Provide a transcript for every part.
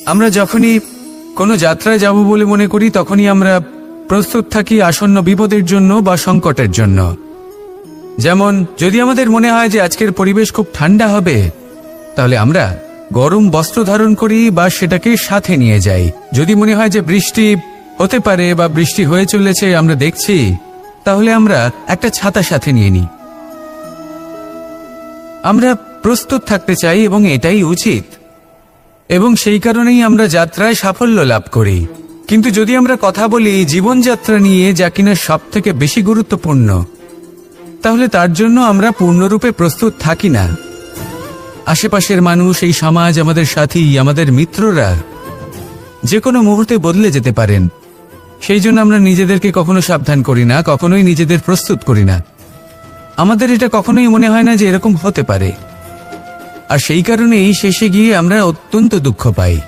আমরা যখনই কোনো যাত্রায় যাব বলে মনে করি তখনই আমরা প্রস্তুত থাকি আসন্ন বিপদের জন্য বা সংকটের জন্য। যেমন যদি আমাদের মনে হয় যে আজকের পরিবেশ খুব ঠান্ডা হবে, তাহলে আমরা গরম বস্ত্র ধারণ করি বা সেটাকে সাথে নিয়ে যাই। যদি মনে হয় যে বৃষ্টি হতে পারে বা বৃষ্টি হয়ে চলেছে আমরা দেখছি, তাহলে আমরা একটা ছাতা সাথে নিয়ে নিই। আমরা প্রস্তুত থাকতে চাই এবং এটাই উচিত, এবং সেই কারণেই আমরা যাত্রায় সাফল্য লাভ করি। কিন্তু যদি আমরা কথা বলি জীবনযাত্রা নিয়ে, যা কিনা সব থেকে বেশি গুরুত্বপূর্ণ, তাহলে তার জন্য আমরা পূর্ণরূপে প্রস্তুত থাকি না। আশেপাশের মানুষ, এই সমাজ, আমাদের সাথী, আমাদের মিত্ররা যে কোনো মুহূর্তে বদলে যেতে পারেন। সেই জন্য আমরা নিজেদেরকে কখনো সাবধান করি না, কখনোই নিজেদের প্রস্তুত করি না। আমাদের এটা কখনোই মনে হয় না যে এরকম হতে পারে, আর সেই কারণেই শেষে গিয়ে আমরা অত্যন্ত দুঃখ পাই।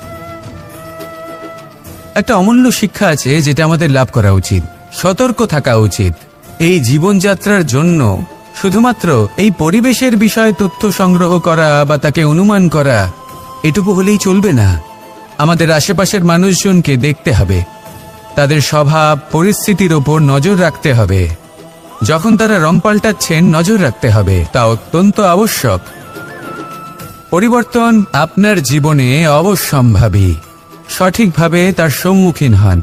একটা অমূল্য শিক্ষা আছে যেটা আমাদের লাভ করা উচিত। সতর্ক থাকা উচিত। এই জীবনযাত্রার জন্য শুধুমাত্র এই পরিবেশের বিষয়ে তথ্য সংগ্রহ করা বা তাকে অনুমান করা এটুকু হলেই চলবে না। আমাদের আশেপাশের মানুষজনকে দেখতে হবে, তাদের স্বভাব পরিস্থিতির ওপর নজর রাখতে হবে। যখন তারা রং পাল্টাচ্ছেন নজর রাখতে হবে, তা অত্যন্ত আবশ্যক। পরিবর্তন আপনার জীবনে অবশ্যম্ভাবী। সঠিকভাবে তার সম্মুখীন হন।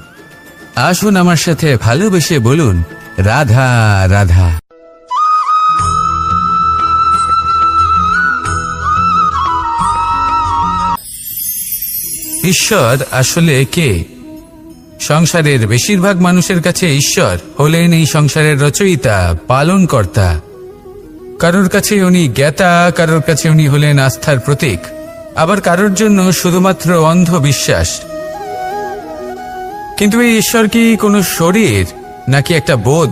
আসুন আমার সাথে ভালোবেসে বলুন, রাধা রাধা। ঈশ্বর আসলে কে? সংসারের বেশিরভাগ মানুষের কাছে ঈশ্বর হলেন এই সংসারের রচয়িতা, পালনকর্তা। কারোর কাছে উনি জ্ঞাতা, কারোর কাছে উনি হলেন আস্থার প্রতীক, আবার কারোর জন্য শুধুমাত্র অন্ধবিশ্বাস। কিন্তু এই ঈশ্বর কি কোনো শরীর, নাকি একটা বোধ,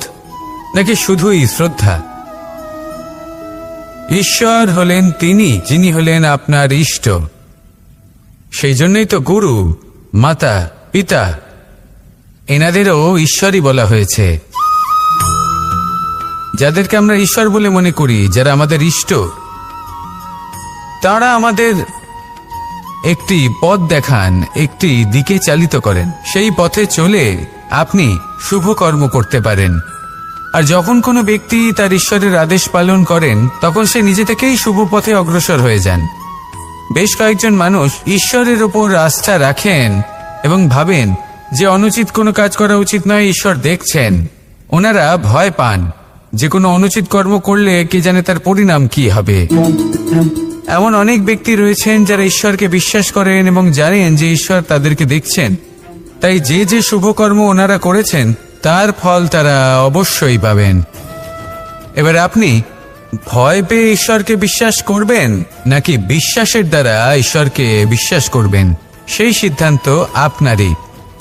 নাকি শুধুই শ্রদ্ধা? ঈশ্বর হলেন তিনি যিনি হলেন আপনার ইষ্ট। সেই জন্যই তো গুরু, মাতা, পিতা এনাদেরও ঈশ্বরই বলা হয়েছে। যাদেরকে আমরা ঈশ্বর বলে মনে করি, যারা আমাদের ইষ্ট, তারা আমাদের একটি পথ দেখান, একটি দিকে চালিত করেন। সেই পথে চলে আপনি শুভ কর্ম করতে পারেন। আর যখন কোনো ব্যক্তি তার ঈশ্বরের আদেশ পালন করেন, তখন সে নিজে থেকেই শুভ পথে অগ্রসর হয়ে যান। বেশ কয়েকজন মানুষ ঈশ্বরের ওপর আস্থা রাখেন এবং ভাবেন যে অনুচিত কোনো কাজ করা উচিত নয়, ঈশ্বর দেখছেন। ওনারা ভয় পান যে কোনো অনুচিত কর্ম করলে কে জানে তার পরিণাম কি হবে। এমন অনেক ব্যক্তি রয়েছেন যারা ঈশ্বরকে বিশ্বাস করেন এবং জানেন যে ঈশ্বর তাদেরকে দেখছেন, তাই যে যে শুভকর্ম ওনারা করেছেন তার ফল তারা অবশ্যই পাবেন। এবার আপনি ভয় পেয়ে ঈশ্বরকে বিশ্বাস করবেন, নাকি বিশ্বাসের দ্বারা ঈশ্বরকে বিশ্বাস করবেন, সেই সিদ্ধান্ত আপনারই।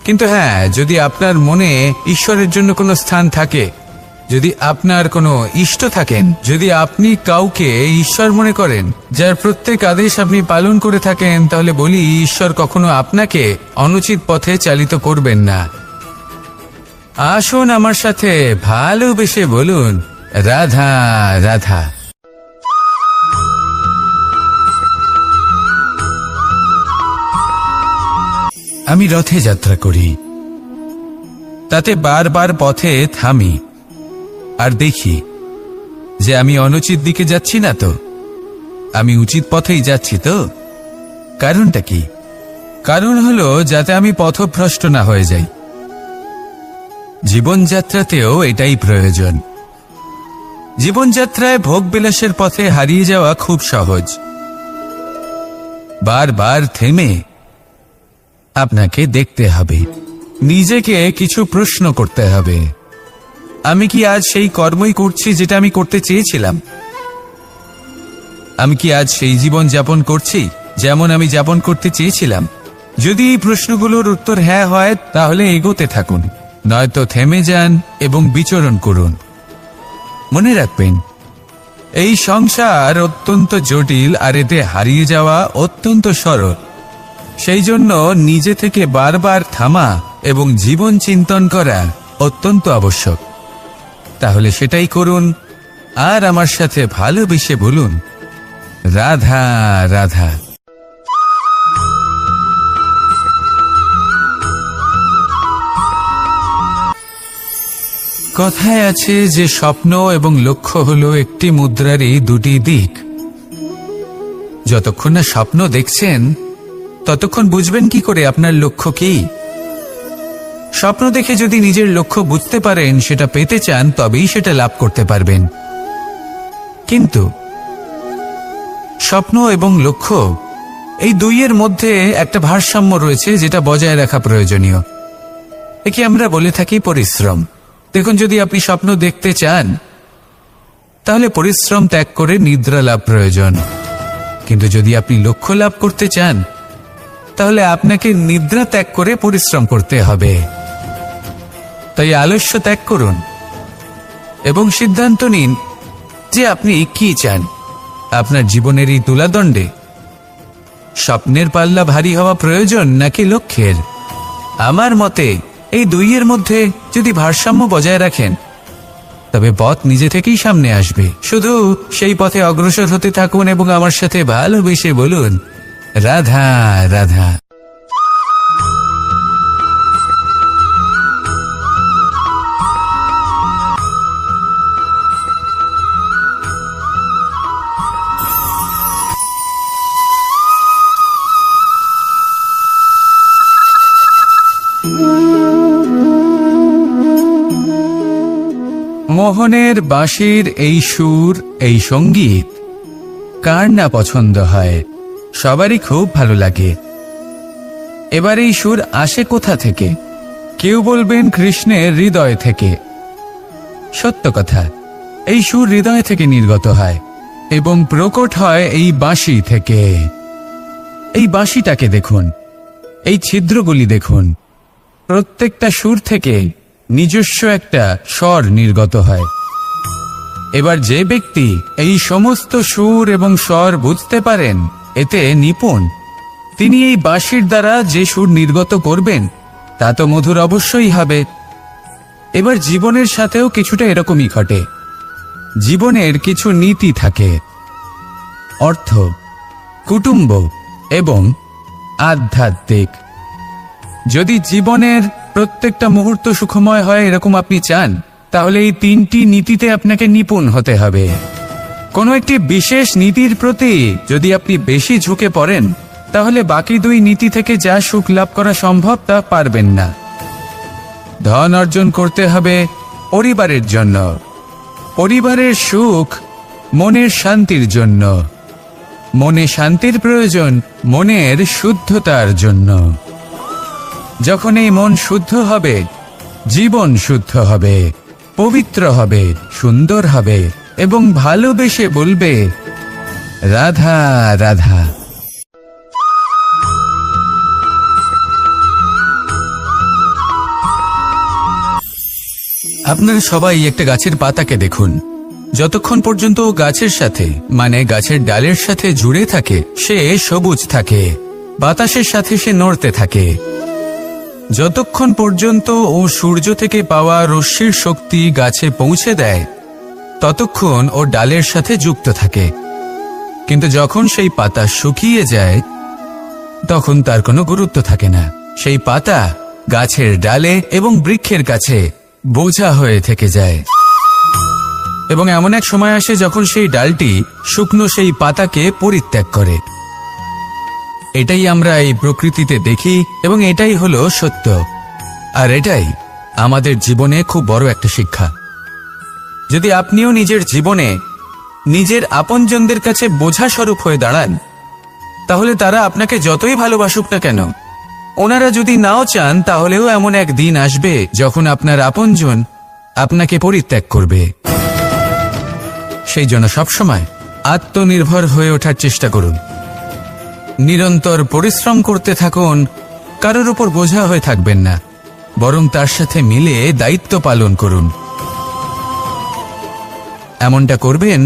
কিন্তু হ্যাঁ, যদি আপনার মনে ঈশ্বরের জন্য কোনো স্থান থাকে, যদি আপনার কোনো ইষ্ট থাকেন, যদি আপনি কাউকে ঈশ্বর মনে করেন, যার প্রত্যেক আদেশ আপনি পালন করে থাকেন, তাহলে বলি ঈশ্বর কখনো আপনাকে অনুচিত পথে চালিত করবেন না। আসুন আমার সাথে ভালোবেসে বলুন, রাধা রাধা। আমি রথে যাত্রা করি, তাতে বারবার পথে থামি আর দেখি যে আমি অনুচিত দিকে যাচ্ছি না তো, আমি উচিত পথেই যাচ্ছি তো। কারণটা কি? কারণ হলো যাতে আমি পথভ্রষ্ট না হয়ে যাই। জীবনযাত্রাতেও এটাই প্রয়োজন। জীবনযাত্রায় ভোগবিলাসের পথে হারিয়ে যাওয়া খুব সহজ। বারবার থেমে আপনাকে দেখতে হবে, নিজেকে কিছু প্রশ্ন করতে হবে। আমি কি আজ সেই কর্মই করছি যেটা আমি করতে চেয়েছিলাম? আমি কি আজ সেই জীবন যাপন করছি যেমন আমি যাপন করতে চেয়েছিলাম? যদি এই প্রশ্নগুলোর উত্তর হ্যাঁ হয়, তাহলে এগোতে থাকুন, নয়তো থেমে যান এবং বিচরণ করুন। মনে রাখবেন, এই সংসার অত্যন্ত জটিল, আর এতে হারিয়ে যাওয়া অত্যন্ত সরল। সেই জন্য নিজে থেকে বারবার থামা এবং জীবন চিন্তন করা অত্যন্ত আবশ্যক। তাহলে সেটাই করুন, আর আমার সাথে ভালোবেসে বলুন, রাধা রাধা। কথায় আছে যে স্বপ্ন এবং লক্ষ্য হলো একটি মুদ্রারই দুটি দিক। যতক্ষণ না স্বপ্ন দেখছেন ততক্ষণ বুঝবেন কি করে আপনার লক্ষ্য কি। স্বপ্ন দেখে যদি নিজের লক্ষ্য বুঝতে পারেন, সেটা পেতে চান, তবেই সেটা লাভ করতে পারবেন। কিন্তু স্বপ্ন এবং লক্ষ্য এই দুইয়ের মধ্যে একটা ভারসাম্য রয়েছে, যেটা বজায় রাখা প্রয়োজনীয়। একে আমরা বলে থাকি পরিশ্রম। দেখুন, যদি আপনি স্বপ্ন দেখতে চান তাহলে পরিশ্রম ত্যাগ করে নিদ্রা লাভ প্রয়োজন। কিন্তু যদি আপনি লক্ষ্য লাভ করতে চান তাহলে আপনাকে নিদ্রা ত্যাগ করে পরিশ্রম করতে হবে। তাই আলস্য ত্যাগ করুন এবং সিদ্ধান্ত নিন যে আপনি কি চান। আপনার জীবনের এই তুলাদণ্ডে স্বপ্নের পাল্লা ভারী হওয়া প্রয়োজন নাকি লক্ষ্যের? আমার মতে এই দুইয়ের মধ্যে যদি ভারসাম্য বজায় রাখেন তবে পথ নিজে থেকেই সামনে আসবে। শুধু সেই পথে অগ্রসর হতে থাকুন এবং আমার সাথে ভালোবেসে বলুন, রাধা রাধা। মোহনের বাঁশির এই সুর, এই সঙ্গীত কার না পছন্দ হয়? সবারই খুব ভালো লাগে। এবার এই সুর আসে কোথা থেকে? কেউ বলবেন কৃষ্ণের হৃদয় থেকে। সত্য কথা, এই সুর হৃদয় থেকে নির্গত হয় এবং প্রকট হয় এই বাঁশি থেকে। এই বাঁশিটাকে দেখুন, এই ছিদ্রগুলি দেখুন, প্রত্যেকটা সুর থেকে নিজস্ব একটা স্বর নির্গত হয়। এবার যে ব্যক্তি এই সমস্ত সুর এবং স্বর বুঝতে পারেন, এতে নিপুণ, তিনি এই বাঁশির দ্বারা যে সুর নির্গত করবেন তা তো মধুর অবশ্যই হবে। এবার জীবনের সাথেও কিছুটা এরকমই ঘটে। জীবনের কিছু নীতি থাকে, অর্থ, কুটুম্ব এবং আধ্যাত্মিক। যদি জীবনের প্রত্যেকটা মুহূর্ত সুখময় হয় এরকম আপনি চান, তাহলে এই তিনটি নীতিতে আপনাকে নিপুণ হতে হবে। কোনো একটি বিশেষ নীতির প্রতি যদি আপনি বেশি ঝুঁকে পড়েন তাহলে বাকি দুই নীতি থেকে যা সুখ লাভ করা সম্ভব তা পারবেন না। ধন অর্জন করতে হবে পরিবারের জন্য, পরিবারের সুখ মনের শান্তির জন্য, মনে শান্তির প্রয়োজন মনের শুদ্ধতার জন্য। যখন এই মন শুদ্ধ হবে, জীবন শুদ্ধ হবে, পবিত্র হবে, সুন্দর হবে এবং ভালোবেসে বলবে, রাধা রাধা। আপনারা সবাই একটা গাছের পাতাকে দেখুন। যতক্ষণ পর্যন্ত গাছের সাথে, মানে গাছের ডালের সাথে জুড়ে থাকে, সে সবুজ থাকে, বাতাসের সাথে সে নড়তে থাকে। যতক্ষণ পর্যন্ত ও সূর্য থেকে পাওয়া রশ্মির শক্তি গাছে পৌঁছে দেয় ততক্ষণ ও ডালের সাথে যুক্ত থাকে। কিন্তু যখন সেই পাতা শুকিয়ে যায় তখন তার কোনো গুরুত্ব থাকে না। সেই পাতা গাছের ডালে এবং বৃক্ষের কাছে বোঝা হয়ে থেকে যায়। এবং এমন এক সময় আসে যখন সেই ডালটি শুকনো সেই পাতাকে পরিত্যাগ করে। এটাই আমরা এই প্রকৃতিতে দেখি এবং এটাই হলো সত্য। আর এটাই আমাদের জীবনে খুব বড় একটা শিক্ষা। যদি আপনিও নিজের জীবনে নিজের আপনজনদের কাছে বোঝা স্বরূপ হয়ে দাঁড়ান, তাহলে তারা আপনাকে যতই ভালোবাসুক না কেন, ওনারা যদি নাও চান তাহলেও এমন এক দিন আসবে যখন আপনার আপনজন আপনাকে পরিত্যাগ করবে। সেই জন্য সবসময় আত্মনির্ভর হয়ে ওঠার চেষ্টা করুন। নিরন্তর পরিশ্রম করতে থাকুন, কারোর উপর বোঝা হয়ে থাকবেন না, বরং তার সাথে মিলে দায়িত্ব পালন করুন। এমনটা করবেন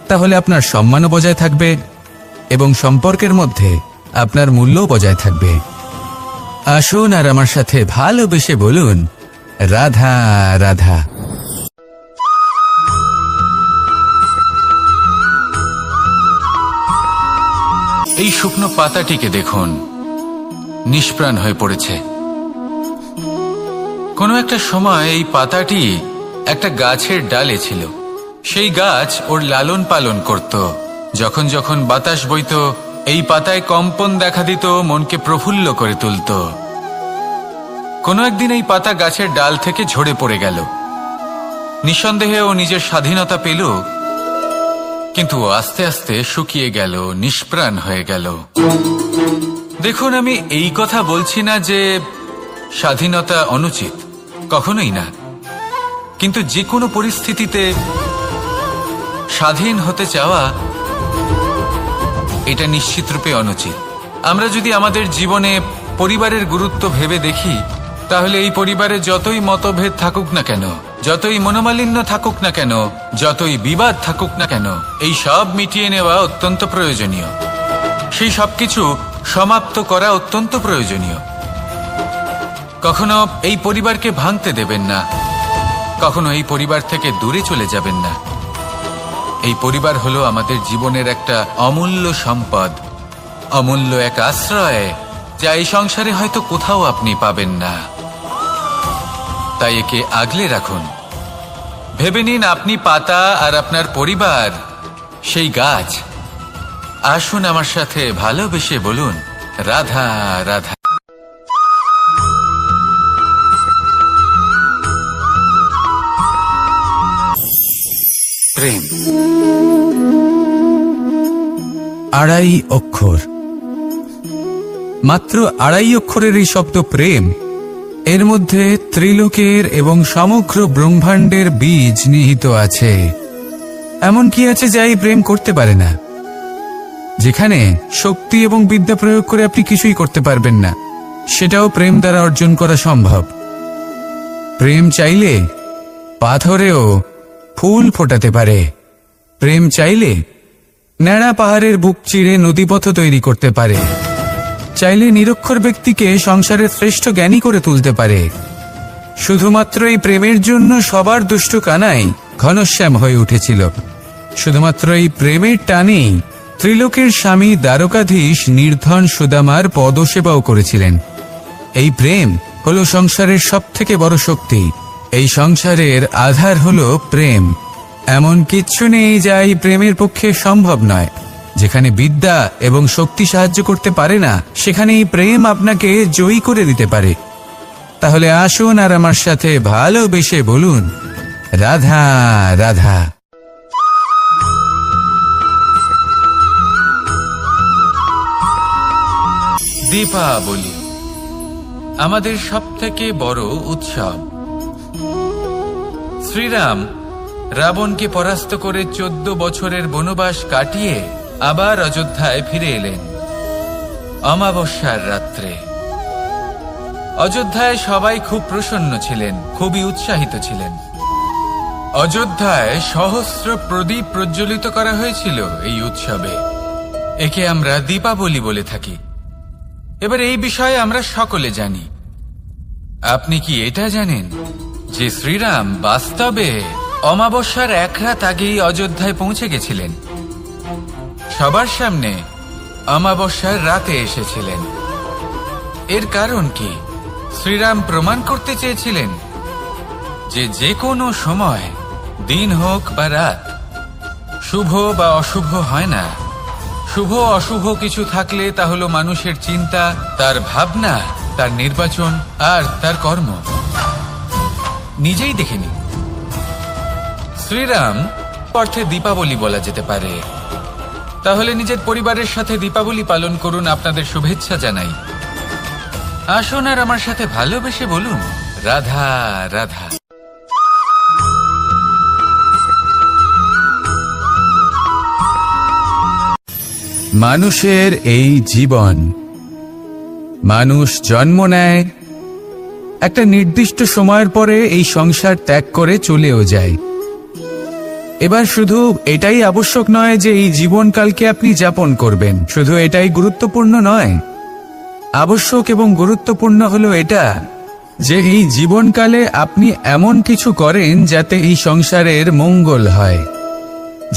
তাহলে আপনার সম্মানও বজায় থাকবে এবং সম্পর্কের মধ্যে আপনার মূল্যও বজায় থাকবে। আসুন আর আমার সাথে ভালোবেসে বলুন, রাধা রাধা। এই শুকনো পাতাটিকে দেখুন, নিষ্প্রাণ হয়ে পড়েছে। কোনো একটা সময় এই পাতাটি একটা গাছের ডালে ছিল। সেই গাছ ওর লালন পালন করত। যখন যখন বাতাস বইত, এই পাতায় কম্পন দেখা দিত, মনকে প্রফুল্ল করে তুলত। কোনো একদিন এই পাতা গাছের ডাল থেকে ঝরে পড়ে গেল। নিঃসন্দেহে ও নিজের স্বাধীনতা পেল, কিন্তু আস্তে আস্তে শুকিয়ে গেল, নিষ্প্রাণ হয়ে গেল। দেখুন, আমি এই কথা বলছি না যে স্বাধীনতা অনুচিত, কখনোই না। কিন্তু যে কোনো পরিস্থিতিতে স্বাধীন হতে চাওয়া এটা নিশ্চিতরূপে অনুচিত। আমরা যদি আমাদের জীবনে পরিবারের গুরুত্ব ভেবে দেখি, তাহলে এই পরিবারে যতই মতভেদ থাকুক না কেন, যতই মনোমালিন্য থাকুক না কেন, যতই বিবাদ থাকুক না কেন, এই সব মিটিয়ে নেওয়া অত্যন্ত প্রয়োজনীয়। সেই সবকিছু সমাপ্ত করা অত্যন্ত প্রয়োজনীয়। কখনো এই পরিবারকে ভাঙতে দেবেন না, কখনো এই পরিবার থেকে দূরে চলে যাবেন না। এই পরিবার হলো আমাদের জীবনের একটা অমূল্য সম্পদ, অমূল্য এক আশ্রয়, যা এই সংসারে হয়তো কোথাও আপনি পাবেন না। তাই একে আগলে রাখুন। ভেবে নিন আপনি পাতা আর আপনার পরিবার সেই গাছ। আসুন আমার সাথে ভালোবেসে বলুন, রাধা রাধা। প্রেম 2.5 অক্ষর, মাত্র 2.5 অক্ষরের এই শব্দ প্রেম, এর মধ্যে ত্রিলোকের এবং সমগ্র ব্রহ্মাণ্ডের বীজ নিহিত আছে। এমন কি আছে যা এই প্রেম করতে পারে না? যেখানে শক্তি এবং বিদ্যা প্রয়োগ করে আপনি কিছুই করতে পারবেন না, সেটাও প্রেম দ্বারা অর্জন করা সম্ভব। প্রেম চাইলে পাথরেও ফুল ফোটাতে পারে। প্রেম চাইলে ন্যাড়া পাহাড়ের বুক চিরে নদীপথ তৈরি করতে পারে। চাইলে নিরক্ষর ব্যক্তিকে সংসারের শ্রেষ্ঠ জ্ঞানী করে তুলতে পারে। শুধুমাত্র এই প্রেমের জন্য সবার দুষ্টু কানাই ঘনশ্যাম হয়ে উঠেছিল। শুধুমাত্র এই প্রেমের টানেই ত্রিলোকের স্বামী দ্বারকাধীশ নির্ধন সুদামার পদসেবাও করেছিলেন। এই প্রেম হলো সংসারের সবথেকে বড় শক্তি। এই সংসারের আধার হলো প্রেম। এমন কিচ্ছু নেই যা এই প্রেমের পক্ষে সম্ভব নয়। যেখানে বিদ্যা এবং শক্তি সাহায্য করতে পারে না, সেখানে এই প্রেম আপনাকে জয়ী করে দিতে পারে। তাহলে আসুন আর আমার সাথে ভালোবেসে বলুন, রাধা রাধা। দীপাবলি আমাদের সবথেকে বড় উৎসব। শ্রীরাম রাবণকে পরাস্ত করে 14 বছরের বনবাস কাটিয়ে আবার অযোধ্যায় ফিরে এলেন অমাবস্যার রাত্রে। অযোধ্যায় সবাই খুব প্রসন্ন ছিলেন, খুবই উৎসাহিত ছিলেন। অযোধ্যায় সহস্র প্রদীপ প্রজ্বলিত করা হয়েছিল এই উৎসবে। একে আমরা দীপাবলি বলে থাকি। এবার এই বিষয়ে আমরা সকলে জানি। আপনি কি এটা জানেন যে শ্রীরাম বাস্তবে অমাবস্যার এক রাত আগেই অযোধ্যায় পৌঁছে গেছিলেন? সবার সামনে অমাবস্যার রাতে এসেছিলেন। এর কারণ কি? শ্রীরাম প্রমাণ করতে চেয়েছিলেন যে যে কোনো সময়, দিন হোক বা রাত, শুভ বা অশুভ হয় না। শুভ অশুভ কিছু থাকলে তা হলো মানুষের চিন্তা, তার ভাবনা, তার নির্বাচন আর তার কর্ম। নিজেই দেখে নিন। শ্রীরাম অর্থে দীপাবলি বলা যেতে পারে। তাহলে নিজের পরিবারের সাথে দীপাবলি পালন করুন। আপনাদের শুভেচ্ছা জানাই। আসুন আর আমার সাথে ভালোবেসে বলুন, রাধা রাধা। মানুষের এই জীবন, মানুষ জন্ম নেয়, একটা নির্দিষ্ট সময়ের পরে এই সংসার ত্যাগ করে চলেও যায়। এবার শুধু এটাই আবশ্যক নয় যে এই জীবনকালকে আপনি যাপন করবেন, শুধু এটাই গুরুত্বপূর্ণ নয়। আবশ্যক এবং গুরুত্বপূর্ণ হলো এটা যে এই জীবনকালে আপনি এমন কিছু করেন যাতে এই সংসারের মঙ্গল হয়,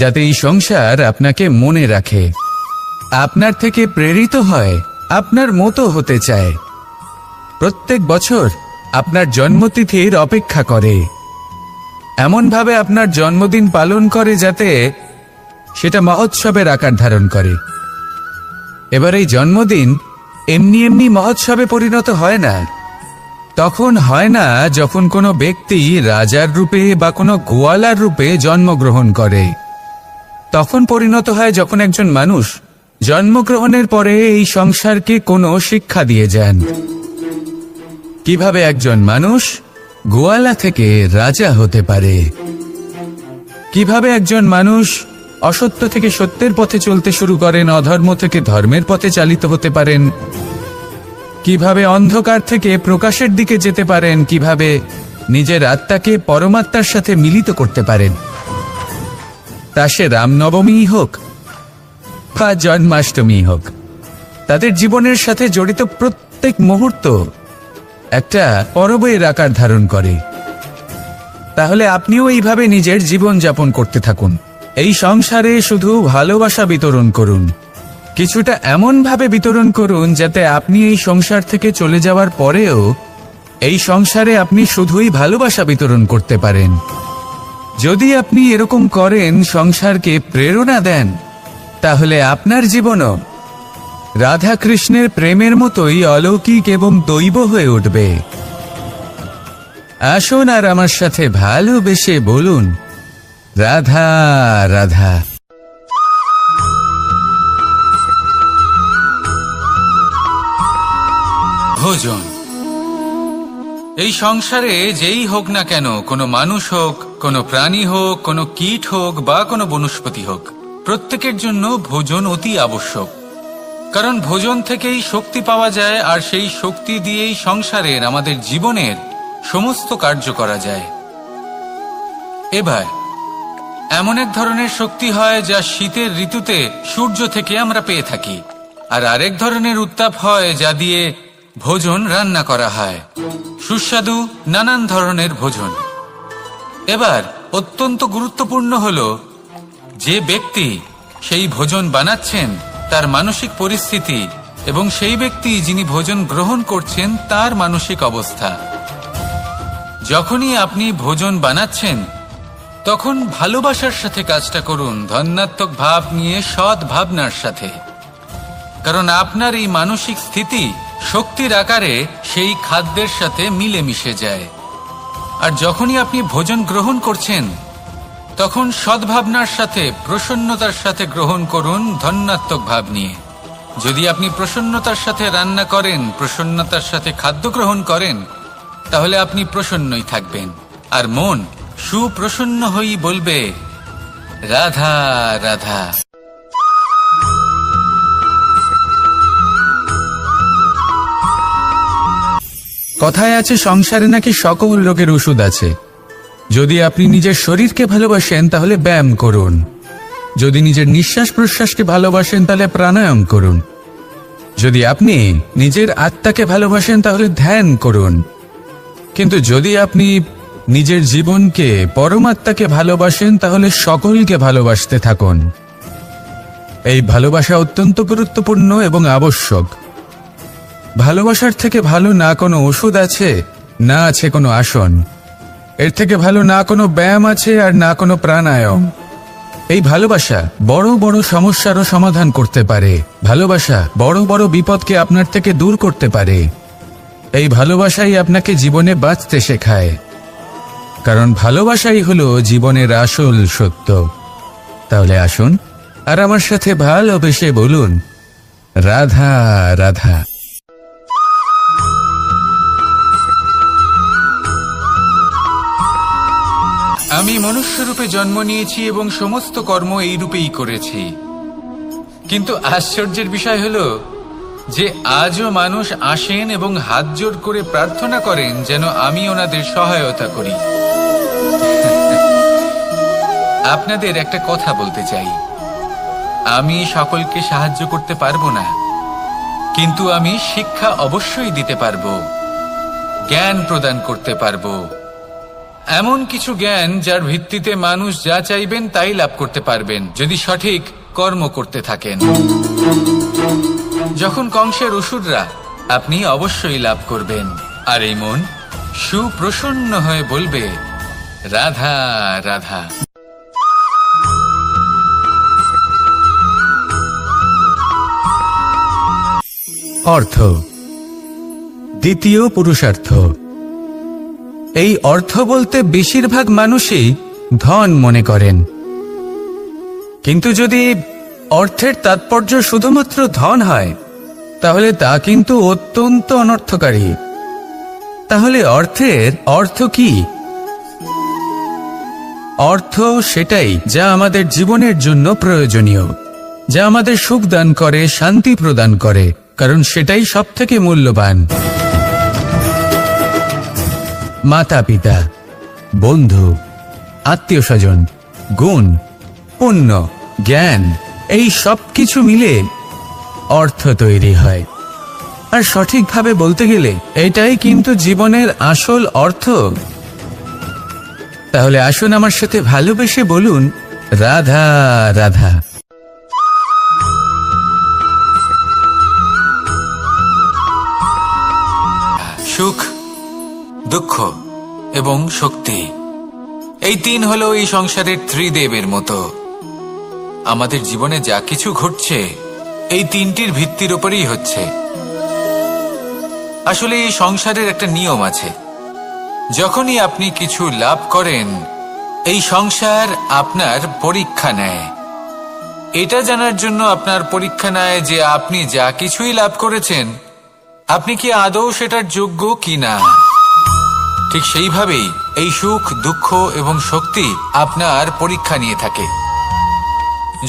যাতে এই সংসার আপনাকে মনে রাখে। আপনার থেকে প্রেরিত হয়, আপনার মতো হতে চায়, প্রত্যেক বছর আপনার জন্মতিথির অপেক্ষা করে, এমনভাবে আপনার জন্মদিন পালন করে যাতে সেটা মহোৎসবের আকার ধারণ করে। এবার এই জন্মদিন এমনি এমনি মহোৎসবে পরিণত হয় না। তখন হয় না যখন কোনো ব্যক্তি রাজার রূপে বা কোনো গোয়ালার রূপে জন্মগ্রহণ করে। তখন পরিণত হয় যখন একজন মানুষ জন্মগ্রহণের পরে এই সংসারকে কোনো শিক্ষা দিয়ে যান। কিভাবে একজন মানুষ গোয়ালা থেকে রাজা হতে পারে, কিভাবে একজন মানুষ অসত্য থেকে সত্যের পথে চলতে শুরু করেন, অধর্ম থেকে ধর্মের পথে চালিত হতে পারেন, কিভাবে অন্ধকার থেকে প্রকাশের দিকে যেতে পারেন, কিভাবে নিজের আত্মাকে পরমাত্মার সাথে মিলিত করতে পারেন। তা সে রামনবমী হোক বা জন্মাষ্টমী হোক, তাদের জীবনের সাথে জড়িত প্রত্যেক মুহূর্ত একটা পরবের আকার ধারণ করে। তাহলে আপনিও এইভাবে নিজের জীবন যাপন করতে থাকুন। এই সংসারে শুধু ভালোবাসা বিতরণ করুন, কিছুটা এমনভাবে বিতরণ করুন যাতে আপনি এই সংসার থেকে চলে যাওয়ার পরেও এই সংসারে আপনি শুধুই ভালোবাসা বিতরণ করতে পারেন। যদি আপনি এরকম করেন, সংসারকে প্রেরণা দেন, তাহলে আপনার জীবনও রাধা কৃষ্ণের প্রেমের মতোই অলৌকিক এবং দৈব হয়ে উঠবে। আসুন আর আমার সাথে ভালোবেসে বলুন, রাধা রাধা। ভোজন। এই সংসারে যেই হোক না কেন, কোনো মানুষ হোক, কোনো প্রাণী হোক, কোনো কীট হোক বা কোনো বনস্পতি হোক, প্রত্যেকের জন্য ভোজন অতি আবশ্যক। কারণ ভোজন থেকেই শক্তি পাওয়া যায়, আর সেই শক্তি দিয়েই সংসারের, আমাদের জীবনের সমস্ত কার্য করা যায়। এবার এমন এক ধরনের শক্তি হয় যা শীতের ঋতুতে সূর্য থেকে আমরা পেয়ে থাকি, আর আরেক ধরনের উত্তাপ হয় যা দিয়ে ভোজন রান্না করা হয়, সুস্বাদু নানান ধরনের ভোজন। এবার অত্যন্ত গুরুত্বপূর্ণ হলো যে ব্যক্তি সেই ভোজন বানাচ্ছেন তার মানসিক পরিস্থিতি এবং সেই ব্যক্তি যিনি ভোজন গ্রহণ করছেন তার মানসিক অবস্থা। যখনই আপনি ভোজন বানাচ্ছেন তখন ভালোবাসার সাথে কাজটা করুন, ধন্যাত্মক ভাব নিয়ে, সৎ ভাবনার সাথে। কারণ আপনার এই মানসিক স্থিতি শক্তির আকারে সেই খাদ্যের সাথে মিলেমিশে যায়। আর যখনই আপনি ভোজন গ্রহণ করছেন তখন সদ্ভাবনার সাথে, প্রসন্নতার সাথে গ্রহণ করুন, ধন্যাত্মক ভাব নিয়ে। যদি আপনি প্রসন্নতার সাথে রান্না করেন, প্রসন্নতার সাথে খাদ্য গ্রহণ করেন, তাহলে আপনি প্রসন্নই থাকবেন, আর মন সুপ্রসন্ন হয়েই বলবে, রাধা রাধা। কথায় আছে সংসারে নাকি সকল রোগের ওষুধ আছে। যদি আপনি নিজের শরীরকে ভালোবাসেন তাহলে ব্যায়াম করুন, যদি নিজের নিঃশ্বাস প্রশ্বাসকে ভালোবাসেন তাহলে প্রাণায়াম করুন, যদি আপনি নিজের আত্মাকে ভালোবাসেন তাহলে ধ্যান করুন। কিন্তু যদি আপনি নিজের জীবনকে, পরমাত্মাকে ভালোবাসেন তাহলে সকলকে ভালোবাসতে থাকুন। এই ভালোবাসা অত্যন্ত গুরুত্বপূর্ণ এবং আবশ্যক। ভালোবাসার থেকে ভালো না কোনো ওষুধ আছে, না আছে কোনো আসন। এর থেকে ভালো না কোনো ব্যায়াম আছে, আর না কোনো প্রাণায়াম। এই ভালোবাসা বড় বড় সমস্যারও সমাধান করতে পারে। ভালোবাসা বড় বড় বিপদকে আপনার থেকে দূর করতে পারে। এই ভালোবাসাই আপনাকে জীবনে বাঁচতে শেখায়, কারণ ভালোবাসাই হলো জীবনের আসল সত্য। তাহলে আসুন আর আমার সাথে ভালোবেসে বলুন, রাধা রাধা। আমি মনুষ্যরূপে জন্ম নিয়েছি এবং সমস্ত কর্ম এই রূপেই করেছি। কিন্তু আশ্চর্যের বিষয় হলো যে আজও মানুষ আসেন এবং হাত জোর করে প্রার্থনা করেন যেন আমি ওনাদের সহায়তা করি। আপনাদের একটা কথা বলতে চাই, আমি সকলকে সাহায্য করতে পারবো না, কিন্তু আমি শিক্ষা অবশ্যই দিতে পারবো, জ্ঞান প্রদান করতে পারবো। এমন কিছু জ্ঞান যার ভিত্তিতে মানুষ যা চাইবেন তাই লাভ করতে পারবেন যদি সঠিক কর্ম করতে থাকেন। যখন কংসের অসুররা, আপনি অবশ্যই লাভ করবেন। আর এই মন সুপ্রসন্ন হয়ে বলবে, রাধা রাধা। অর্থ, দ্বিতীয় পুরুষার্থ। এই অর্থ বলতে বেশিরভাগ মানুষই ধন মনে করেন, কিন্তু যদি অর্থের তাৎপর্য শুধুমাত্র ধন হয় তাহলে তা কিন্তু অত্যন্ত অনর্থকারী। তাহলে অর্থের অর্থ কি? অর্থ সেটাই যা আমাদের জীবনের জন্য প্রয়োজনীয়, যা আমাদের সুখ দান করে, শান্তি প্রদান করে, কারণ সেটাই সবথেকে মূল্যবান। মাতা পিতা, বন্ধু, আত্মীয় স্বজন, গুণ, পুণ্য, জ্ঞান, এই সব কিছু মিলে অর্থ তৈরি হয়। আর সঠিকভাবে বলতে গেলে এটাই কিন্তু জীবনের আসল অর্থ। তাহলে আসুন আমার সাথে ভালোবেসে বলুন, রাধা রাধা। সুখ, দুঃখ এবং শক্তি, এই তিন হলো এই সংসারের ত্রিদেবের মতো। আমাদের জীবনে যা কিছু ঘটছে এই তিনটির ভিত্তির উপরেই হচ্ছে। আসলে এই সংসারের একটা নিয়ম আছে, যখনই আপনি কিছু লাভ করেন এই সংসার আপনার পরীক্ষা নেয়। এটা জানার জন্য আপনার পরীক্ষা নেয় যে আপনি যা কিছুই লাভ করেছেন আপনি কি আদৌ সেটার যোগ্য কিনা। ঠিক সেইভাবেই এই সুখ, দুঃখ এবং শক্তি আপনার পরীক্ষা নিয়ে থাকে।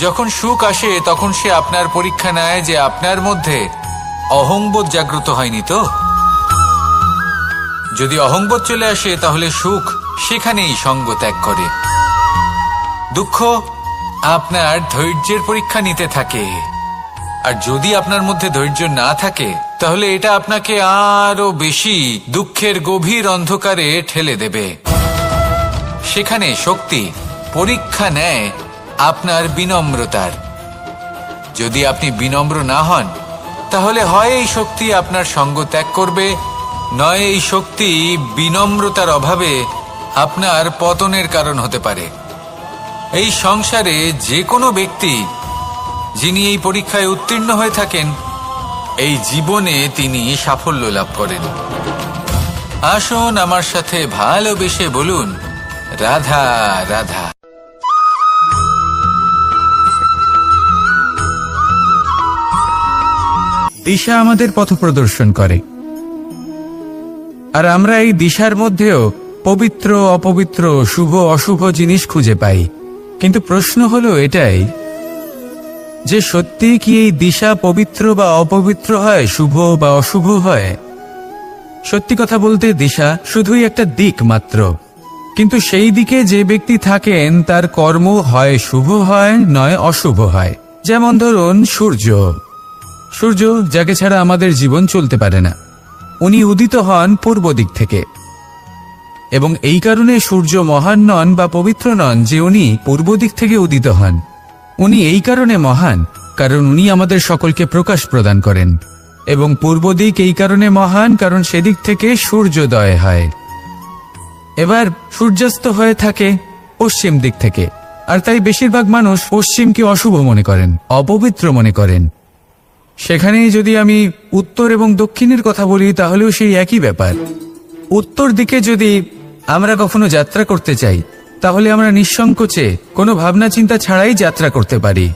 যখন সুখ আসে তখন সে আপনার পরীক্ষা নেয় যে আপনার মধ্যে অহংবোধ জাগ্রত হয়নি তো। যদি অহংবোধ চলে আসে তাহলে সুখ সেখানেই সঙ্গ ত্যাগ করে। দুঃখ আপনার ধৈর্যের পরীক্ষা নিতে থাকে, আর যদি আপনার মধ্যে ধৈর্য না থাকে তাহলে এটা আপনাকে আরো বেশি দুঃখের গভীর অন্ধকারে ঠেলে দেবে। সেখানে শক্তি পরীক্ষা নেয় আপনার বিনম্রতার। যদি আপনি বিনম্র না হন তাহলে হয় এই শক্তি আপনার সঙ্গ ত্যাগ করবে, নয় এই শক্তি বিনম্রতার অভাবে আপনার পতনের কারণ হতে পারে। এই সংসারে যে কোনো ব্যক্তি যিনি এই পরীক্ষায় উত্তীর্ণ হয়ে থাকেন এই জীবনে তিনি সাফল্য লাভ করেন। আসুন আমার সাথে ভালোবেসে বলুন, রাধা রাধা। দিশা আমাদের পথ প্রদর্শন করে, আর আমরা এই দিশার মধ্যেও পবিত্র অপবিত্র, শুভ অশুভ জিনিস খুঁজে পাই। কিন্তু প্রশ্ন হলো এটাই যে সত্যি কি এই দিশা পবিত্র বা অপবিত্র হয়, শুভ বা অশুভ হয়? সত্যি কথা বলতে দিশা শুধুই একটা দিক মাত্র, কিন্তু সেই দিকে যে ব্যক্তি থাকেন তার কর্ম হয় শুভ হয় নয় অশুভ হয়। যেমন ধরুন সূর্য, সূর্য যাকে ছাড়া আমাদের জীবন চলতে পারে না, উনি উদিত হন পূর্ব দিক থেকে, এবং এই কারণে সূর্য মহান নন বা পবিত্র নন যে উনি পূর্ব দিক থেকে উদিত হন। উনি এই কারণে মহান কারণ উনি আমাদের সকলকে প্রকাশ প্রদান করেন, এবং পূর্ব দিক এই কারণে মহান কারণ সেদিক থেকে সূর্যোদয় হয়। এবার সূর্যাস্ত হয়ে থাকে পশ্চিম দিক থেকে, আর তাই বেশিরভাগ মানুষ পশ্চিমকে অশুভ মনে করেন, অপবিত্র মনে করেন। সেখানেই যদি আমি উত্তর এবং দক্ষিণের কথা বলি তাহলেও সেই একই ব্যাপার। উত্তর দিকে যদি আমরা কখনো যাত্রা করতে চাই তাহলে আমরা নিঃসংকোচে কোনো ভাবনা চিন্তা ছাড়াই যাত্রা করতে পারি।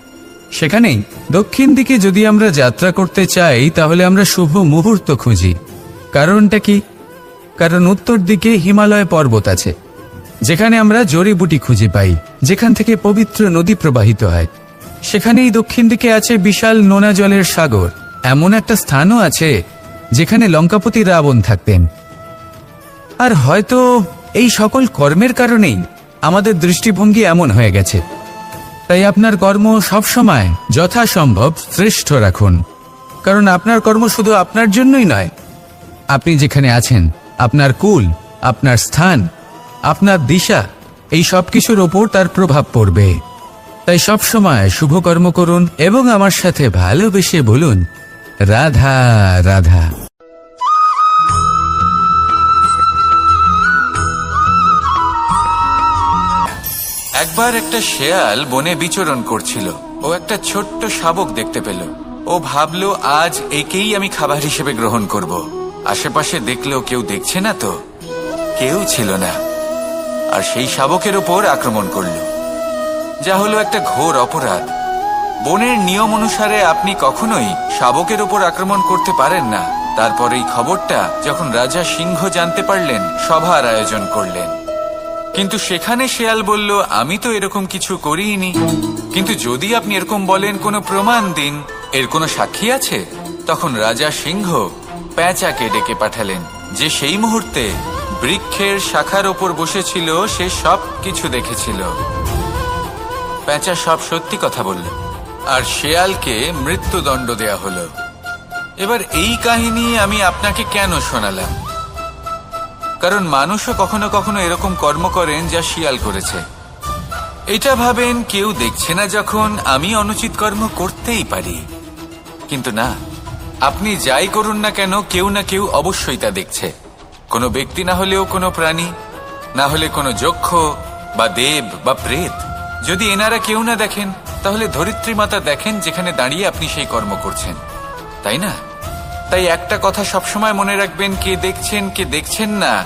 সেখানেই দক্ষিণ দিকে যদি আমরা যাত্রা করতে চাই তাহলে আমরা শুভ মুহূর্ত খুঁজি। কারণটা কি? কারণ উত্তর দিকে হিমালয় পর্বত আছে, যেখানে আমরা জড়িবুটি খুঁজে পাই, যেখান থেকে পবিত্র নদী প্রবাহিত হয়। সেখানেই দক্ষিণ দিকে আছে বিশাল নোনা জলের সাগর। এমন একটা স্থানও আছে যেখানে লঙ্কাপতি রাবণ থাকতেন। আর হয়তো এই সকল কর্মের কারণেই আমাদের দৃষ্টিভঙ্গি এমন হয়ে গেছে। তাই আপনার কর্ম সবসময় যথাসম্ভব শ্রেষ্ঠ রাখুন, কারণ আপনার কর্ম শুধু আপনার জন্যই নয়। আপনি যেখানে আছেন, আপনার কুল, আপনার স্থান, আপনার দিশা, এই সব কিছুর ওপর তার প্রভাব পড়বে। তাই সব সময় শুভ কর্ম করুন এবং আমার সাথে ভালোবেসে বলুন, রাধা রাধা। একবার একটা শেয়াল বনে বিচরণ করছিল। ও একটা ছোট্ট শাবক দেখতে পেল। ও ভাবলো, আজ একেই আমি খাবার হিসেবে গ্রহণ করব। আশেপাশে দেখলো কেউ দেখছে না, তো কেউ ছিল না। আর সেই শাবকের ওপর আক্রমণ করলো, যা হলো একটা ঘোর অপরাধ। বনের নিয়ম অনুসারে আপনি কখনোই শাবকের ওপর আক্রমণ করতে পারেন না। তারপর এই খবরটা যখন রাজা সিংহ জানতে পারলেন, সভার আয়োজন করলেন। কিন্তু সেখানে শেয়াল বলল, আমি তো এরকম কিছু করিনি। কিন্তু যদি আপনি এরকম বলেন, কোনো প্রমাণ দিন, এর কোনো সাক্ষী আছে? তখন রাজা সিংহ পেঁচাকে ডেকে পাঠালেন, যে সেই মুহূর্তে বৃক্ষের শাখার ওপর বসেছিল। সে সব কিছু দেখেছিল। পেঁচা সব সত্যি কথা বলল, আর শেয়ালকে মৃত্যুদণ্ড দেয়া হলো। এবার এই কাহিনী আমি আপনাকে কেন শোনালাম? কারণ মানুষও কখনো কখনো এরকম কর্ম করেন যা শিয়াল করেছে। এটা ভাবেন কেউ দেখছে না, যখন আমি অনুচিত কর্ম করতেই পারি। কিন্তু না, আপনি যাই করুন না কেন, কেউ না কেউ অবশ্যই তা দেখছে। কোনো ব্যক্তি না হলেও কোনো প্রাণী, না হলে কোনো যক্ষ বা দেব বা প্রেত। যদি এনারা কেউ না দেখেন, তাহলে ধরিত্রী মাতা দেখেন, যেখানে দাঁড়িয়ে আপনি সেই কর্ম করছেন, তাই না? তাই একটা কথা সবসময় মনে রাখবেন, কে দেখছেন কে দেখছেন না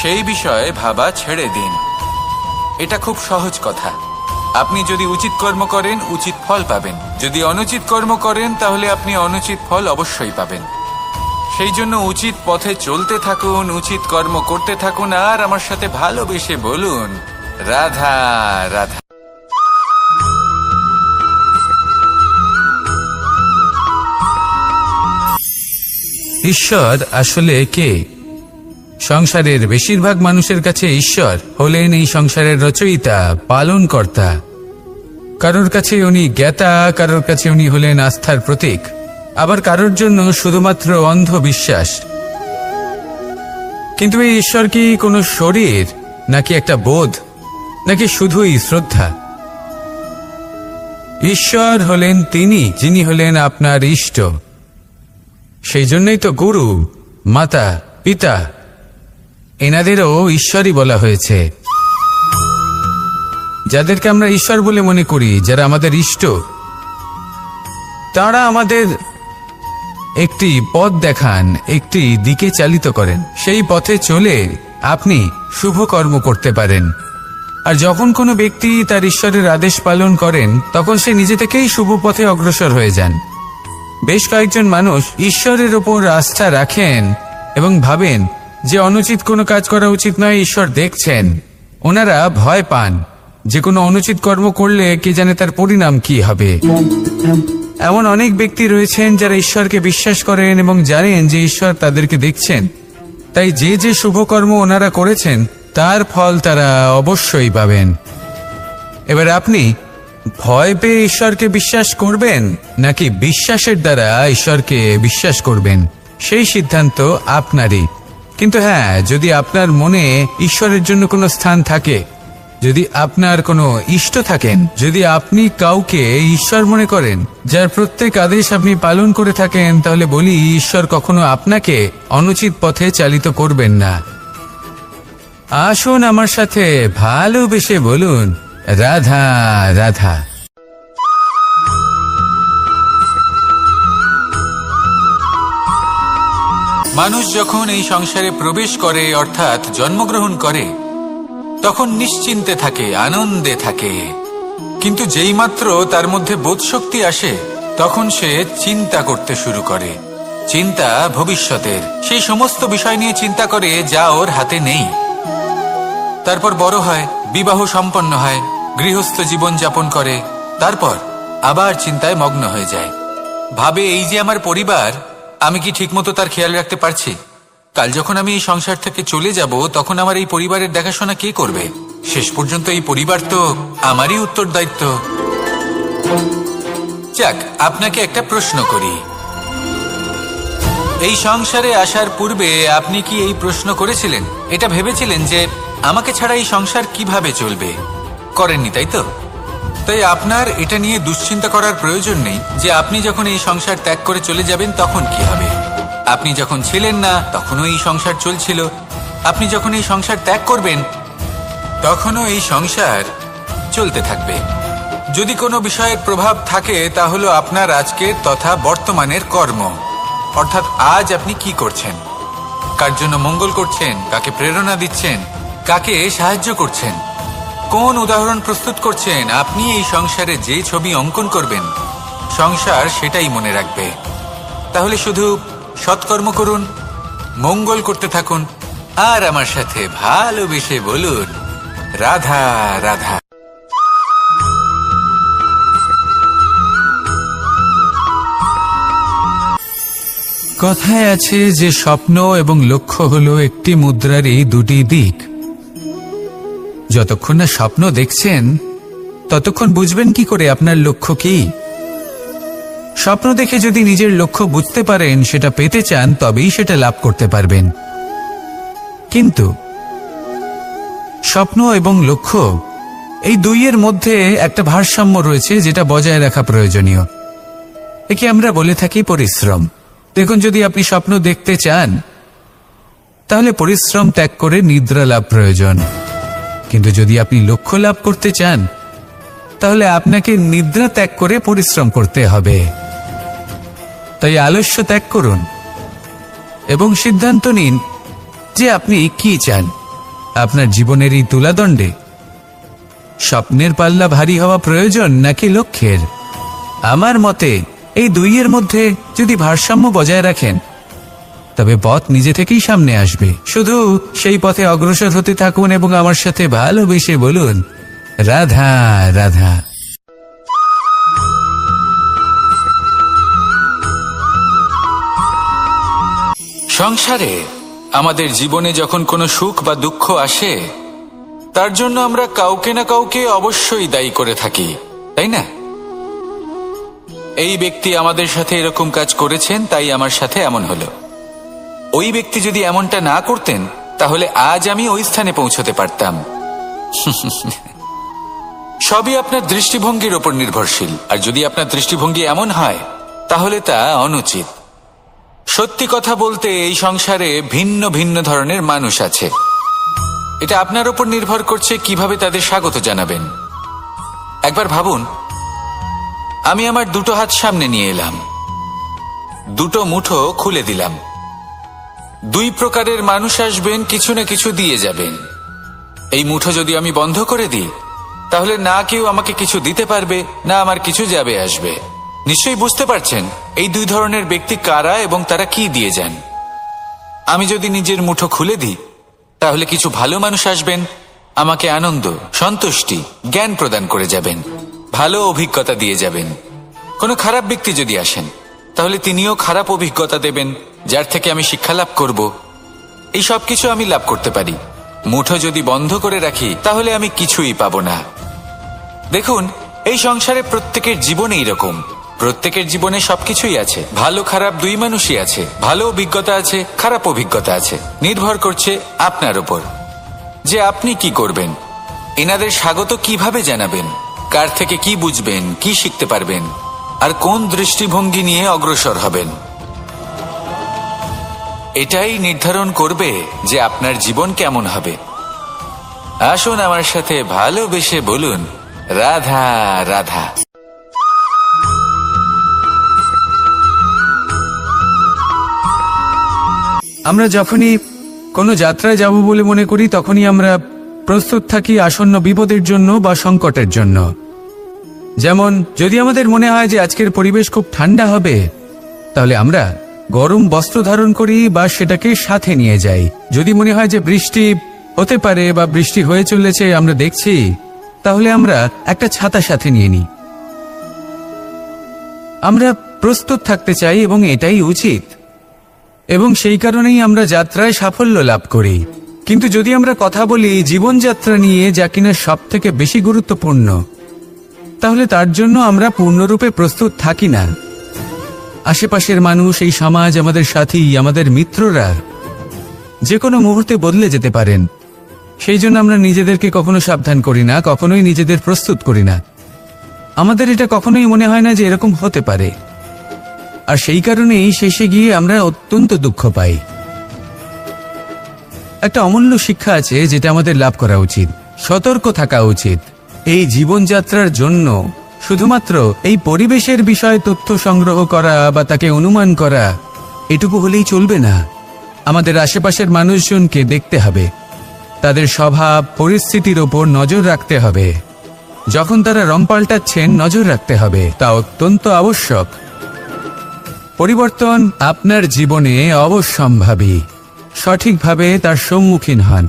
সেই বিষয়ে ভাবা ছেড়ে দিন। এটা খুব সহজ কথা। আপনি যদি উচিত কর্ম করেন, উচিত ফল পাবেন। যদি অনুচিত কর্ম করেন, তাহলে আপনি অনুচিত ফল অবশ্যই পাবেন। সেই জন্য উচিত পথে চলতে থাকুন, উচিত কর্ম করতে থাকুন, আর আমার সাথে ভালোবেসে বলুন, রাধা রাধা। ঈশ্বর আসলে কে? সংসারের বেশিরভাগ মানুষের কাছে ঈশ্বর হলেন এই সংসারের রচয়িতা, পালনকর্তা। কারোর কাছে উনি জ্ঞাতা, কারোর কাছে উনি হলেন আস্থার প্রতীক, আবার কারোর জন্য শুধুমাত্র অন্ধবিশ্বাস। কিন্তু এই ঈশ্বর কি কোনো শরীর, নাকি একটা বোধ, নাকি শুধুই শ্রদ্ধা? ঈশ্বর হলেন তিনি, যিনি হলেন আপনার ইষ্ট। সেই জন্যই তো গুরু, মাতা, পিতা এনাদেরও ঈশ্বরই বলা হয়েছে। যাদেরকে আমরা ঈশ্বর বলে মনে করি, যারা আমাদের ইষ্ট, তারা আমাদের একটি পথ দেখান, একটি দিকে চালিত করেন। সেই পথে চলে আপনি শুভ কর্ম করতে পারেন। আর যখন কোনো ব্যক্তি তার ঈশ্বরের আদেশ পালন করেন, তখন সে নিজে থেকেই শুভ পথে অগ্রসর হয়ে যান। বেশ কয়েকজন মানুষ ঈশ্বরের ওপর আস্থা রাখেন এবং ভাবেন যে অনুচিত কোনো কাজ করা উচিত নয়, ঈশ্বর দেখছেন। ওনারা ভয় পান যে কোনো অনুচিত কর্ম করলে কে জানে তার পরিণাম কি হবে। এমন অনেক ব্যক্তি রয়েছেন যারা ঈশ্বরকে বিশ্বাস করেন এবং জানেন যে ঈশ্বর তাদেরকে দেখছেন। তাই যে যে শুভকর্ম ওনারা করেছেন, তার ফল তারা অবশ্যই পাবেন। এবার আপনি ভয় পেয়ে ঈশ্বরকে বিশ্বাস করবেন, নাকি বিশ্বাসের দ্বারা ঈশ্বরকে বিশ্বাস করবেন, সেই সিদ্ধান্ত আপনারই। কিন্তু হ্যাঁ, যদি আপনার মনে ঈশ্বরের জন্য কোনো স্থান থাকে, যদি আপনার কোনো ইষ্ট থাকেন, যদি আপনি কাউকে ঈশ্বর মনে করেন, যার প্রত্যেক আদেশ আপনি পালন করে থাকেন, তাহলে বলি, ঈশ্বর কখনো আপনাকে অনুচিত পথে চালিত করবেন না। আসুন আমার সাথে ভালোবেসে বলুন, রাধা রাধা। মানুষ যখন এই সংসারে প্রবেশ করে, অর্থাৎ জন্মগ্রহণ করে, তখন নিশ্চিন্তে থাকে, আনন্দে থাকে। কিন্তু যেই মাত্র তার মধ্যে বোধশক্তি আসে, তখন সে চিন্তা করতে শুরু করে। চিন্তা ভবিষ্যতের, সেই সমস্ত বিষয় নিয়ে চিন্তা করে যা ওর হাতে নেই। তারপর বড় হয়, বিবাহ সম্পন্ন হয়, গৃহস্থ জীবন যাপন করে, তারপর আবার চিন্তায় মগ্ন হয়ে যায়। ভাবে, এই যে আমার পরিবার, আমি কি ঠিকমতো তার খেয়াল রাখতে পারছি? কাল যখন আমি এই সংসার থেকে চলে যাব, তখন আমার এই পরিবারের দেখাশোনা কে করবে? শেষ পর্যন্ত এই পরিবার তো আমারই উত্তরদায়িত্ব। যাক, আপনাকে একটা প্রশ্ন করি। এই সংসারে আসার পূর্বে আপনি কি এই প্রশ্ন করেছিলেন? এটা ভেবেছিলেন যে আমাকে ছাড়া এই সংসার কিভাবে চলবে, করেননি তাই তো? তাই আপনার এটা নিয়ে দুশ্চিন্তা করার প্রয়োজন নেই যে আপনি যখন এই সংসার ত্যাগ করে চলে যাবেন তখন কি হবে। আপনি যখন ছিলেন না তখনও এই সংসার চলছিল, আপনি যখন এই সংসার ত্যাগ করবেন তখনও এই সংসার চলতে থাকবে। যদি কোনো বিষয়ের প্রভাব থাকে তা হলো আপনার আজকের তথা বর্তমানের কর্ম, অর্থাৎ আজ আপনি কি করছেন, কার জন্য মঙ্গল করছেন, কাকে প্রেরণা দিচ্ছেন, কাকে সাহায্য করছেন, কোন উদাহরণ প্রস্তুত করছেন। আপনি এই সংসারে যে ছবি অঙ্কন করবেন সংসার সেটাই মনে রাখবে। তাহলে শুধু সৎকর্ম করুন, মঙ্গল করতে থাকুন, আর আমার সাথে ভালোবেসে বলুন রাধা রাধা। কথায় আছে যে স্বপ্ন এবং লক্ষ্য হলো একটি মুদ্রারই দুটি দিক। যতক্ষণ না স্বপ্ন দেখছেন ততক্ষণ বুঝবেন কি করে আপনার লক্ষ্য কি। স্বপ্ন দেখে যদি নিজের লক্ষ্য বুঝতে পারেন, সেটা পেতে চান, তবেই সেটা লাভ করতে পারবেন। কিন্তু স্বপ্ন এবং লক্ষ্য এই দুইয়ের মধ্যে একটা ভারসাম্য রয়েছে যেটা বজায় রাখা প্রয়োজনীয়। একে আমরা বলে থাকি পরিশ্রম। দেখুন, যদি আপনি স্বপ্ন দেখতে চান তাহলে পরিশ্রম ত্যাগ করে নিদ্রা লাভ প্রয়োজন। কিন্তু যদি আপনি লক্ষ্য লাভ করতে চান তাহলে আপনাকে নিদ্রা ত্যাগ করে পরিশ্রম করতে হবে। তাই আলস্য ত্যাগ করুন এবং সিদ্ধান্ত নিন যে আপনি কি চান। আপনার জীবনের এই তুলাদণ্ডে স্বপ্নের পাল্লা ভারী হওয়া প্রয়োজন নাকি লক্ষ্যের? আমার মতে এই দুইয়ের মধ্যে যদি ভারসাম্য বজায় রাখেন তবে পথ নিজে থেকেই সামনে আসবে। শুধু সেই পথে অগ্রসর হতে থাকুন এবং আমার সাথে ভালোবেসে বলুন রাধা রাধা। সংসারে আমাদের জীবনে যখন কোনো সুখ বা দুঃখ আসে তার জন্য আমরা কাউকে না কাউকে অবশ্যই দায়ী করে থাকি, তাই না? এই ব্যক্তি আমাদের সাথে এরকম কাজ করেছেন তাই আমার সাথে এমন হলো। ওই ব্যক্তি যদি এমনটা না করতেন তাহলে আজ আমি ওই স্থানে পৌঁছতে পারতাম। সবই আপনার দৃষ্টিভঙ্গির ওপর নির্ভরশীল, আর যদি আপনার দৃষ্টিভঙ্গি এমন হয় তাহলে তা অনুচিত। সত্যি কথা বলতে এই সংসারে ভিন্ন ভিন্ন ধরনের মানুষ আছে। এটা আপনার ওপর নির্ভর করছে কিভাবে তাদের স্বাগত জানাবেন। একবার ভাবুন, আমি আমার দুটো হাত সামনে নিয়ে এলাম, দুটো মুঠো খুলে দিলাম। দুই প্রকারের মানুষ আসবেন, কিছু না কিছু দিয়ে যাবেন। এই মুঠো যদি আমি বন্ধ করে দিই তাহলে না কেউ আমাকে কিছু দিতে পারবে, না আমার কিছু যাবে আসবে। নিশ্চয়ই বুঝতে পারছেন এই দুই ধরনের ব্যক্তি কারা এবং তারা কি দিয়ে যান। আমি যদি নিজের মুঠো খুলে দিই তাহলে কিছু ভালো মানুষ আসবেন, আমাকে আনন্দ, সন্তুষ্টি, জ্ঞান প্রদান করে যাবেন, ভালো অভিজ্ঞতা দিয়ে যাবেন। কোনো খারাপ ব্যক্তি যদি আসেন তাহলে তিনিও খারাপ অভিজ্ঞতা দেবেন, যার থেকে আমি শিক্ষা লাভ করব। এই সব কিছু আমি লাভ করতে পারি। মুঠো যদি বন্ধ করে রাখি তাহলে আমি কিছুই পাবো না। দেখুন, এই সংসারে প্রত্যেকের জীবনে এইরকম। প্রত্যেকের জীবনে সবকিছুই আছে, ভালো খারাপ দুই মানুষই আছে, ভালো অভিজ্ঞতা আছে, খারাপ অভিজ্ঞতা আছে। নির্ভর করছে আপনার উপর যে আপনি কি করবেন, এনাদের স্বাগত কিভাবে জানাবেন, কার থেকে কি বুঝবেন, কি শিখতে পারবেন, আর কোন দৃষ্টিভঙ্গি নিয়ে অগ্রসর হবেন। এটাই নির্ধারণ করবে যে আপনার জীবন কেমন হবে। আসুন আমার সাথে ভালোবেসে বলুন রাধা রাধা। আমরা যখনই কোনো যাত্রায় যাব বলে মনে করি তখনই আমরা প্রস্তুত থাকি আসন্ন বিপদের জন্য বা সংকটের জন্য। যেমন যদি আমাদের মনে হয় যে আজকের পরিবেশ খুব ঠান্ডা হবে তাহলে আমরা গরম বস্ত্র ধারণ করি বা সেটাকে সাথে নিয়ে যাই। যদি মনে হয় যে বৃষ্টি হতে পারে বা বৃষ্টি হয়ে চলেছে আমরা দেখছি, তাহলে আমরা একটা ছাতা সাথে নিয়ে নিই। আমরা প্রস্তুত থাকতে চাই এবং এটাই উচিত, এবং সেই কারণেই আমরা যাত্রায় সাফল্য লাভ করি। কিন্তু যদি আমরা কথা বলি জীবনযাত্রা নিয়ে, যা কিনা সব থেকে বেশি গুরুত্বপূর্ণ, তাহলে তার জন্য আমরা পূর্ণরূপে প্রস্তুত থাকি না। আশেপাশের মানুষ, এই সমাজ, আমাদের সাথী, আমাদের মিত্ররা যে কোনো মুহূর্তে বদলে যেতে পারেন। সেই জন্য আমরা নিজেদেরকে কখনো সাবধান করি না, কখনোই নিজেদের প্রস্তুত করি না। আমাদের এটা কখনোই মনে হয় না যে এরকম হতে পারে, আর সেই কারণেই শেষে গিয়ে আমরা অত্যন্ত দুঃখ পাই। একটা অমূল্য শিক্ষা আছে যেটা আমাদের লাভ করা উচিত, সতর্ক থাকা উচিত। এই জীবনযাত্রার জন্য শুধুমাত্র এই পরিবেশের বিষয়ে তথ্য সংগ্রহ করা বা তাকে অনুমান করা এটুকু হলেই চলবে না। আমাদের আশেপাশের মানুষজনকে দেখতে হবে, তাদের স্বভাব পরিস্থিতির ওপর নজর রাখতে হবে। যখন তারা রং পাল্টাচ্ছেন নজর রাখতে হবে, তা অত্যন্ত আবশ্যক। পরিবর্তন আপনার জীবনে অবশ্যম্ভাবী, সঠিকভাবে তার সম্মুখীন হন।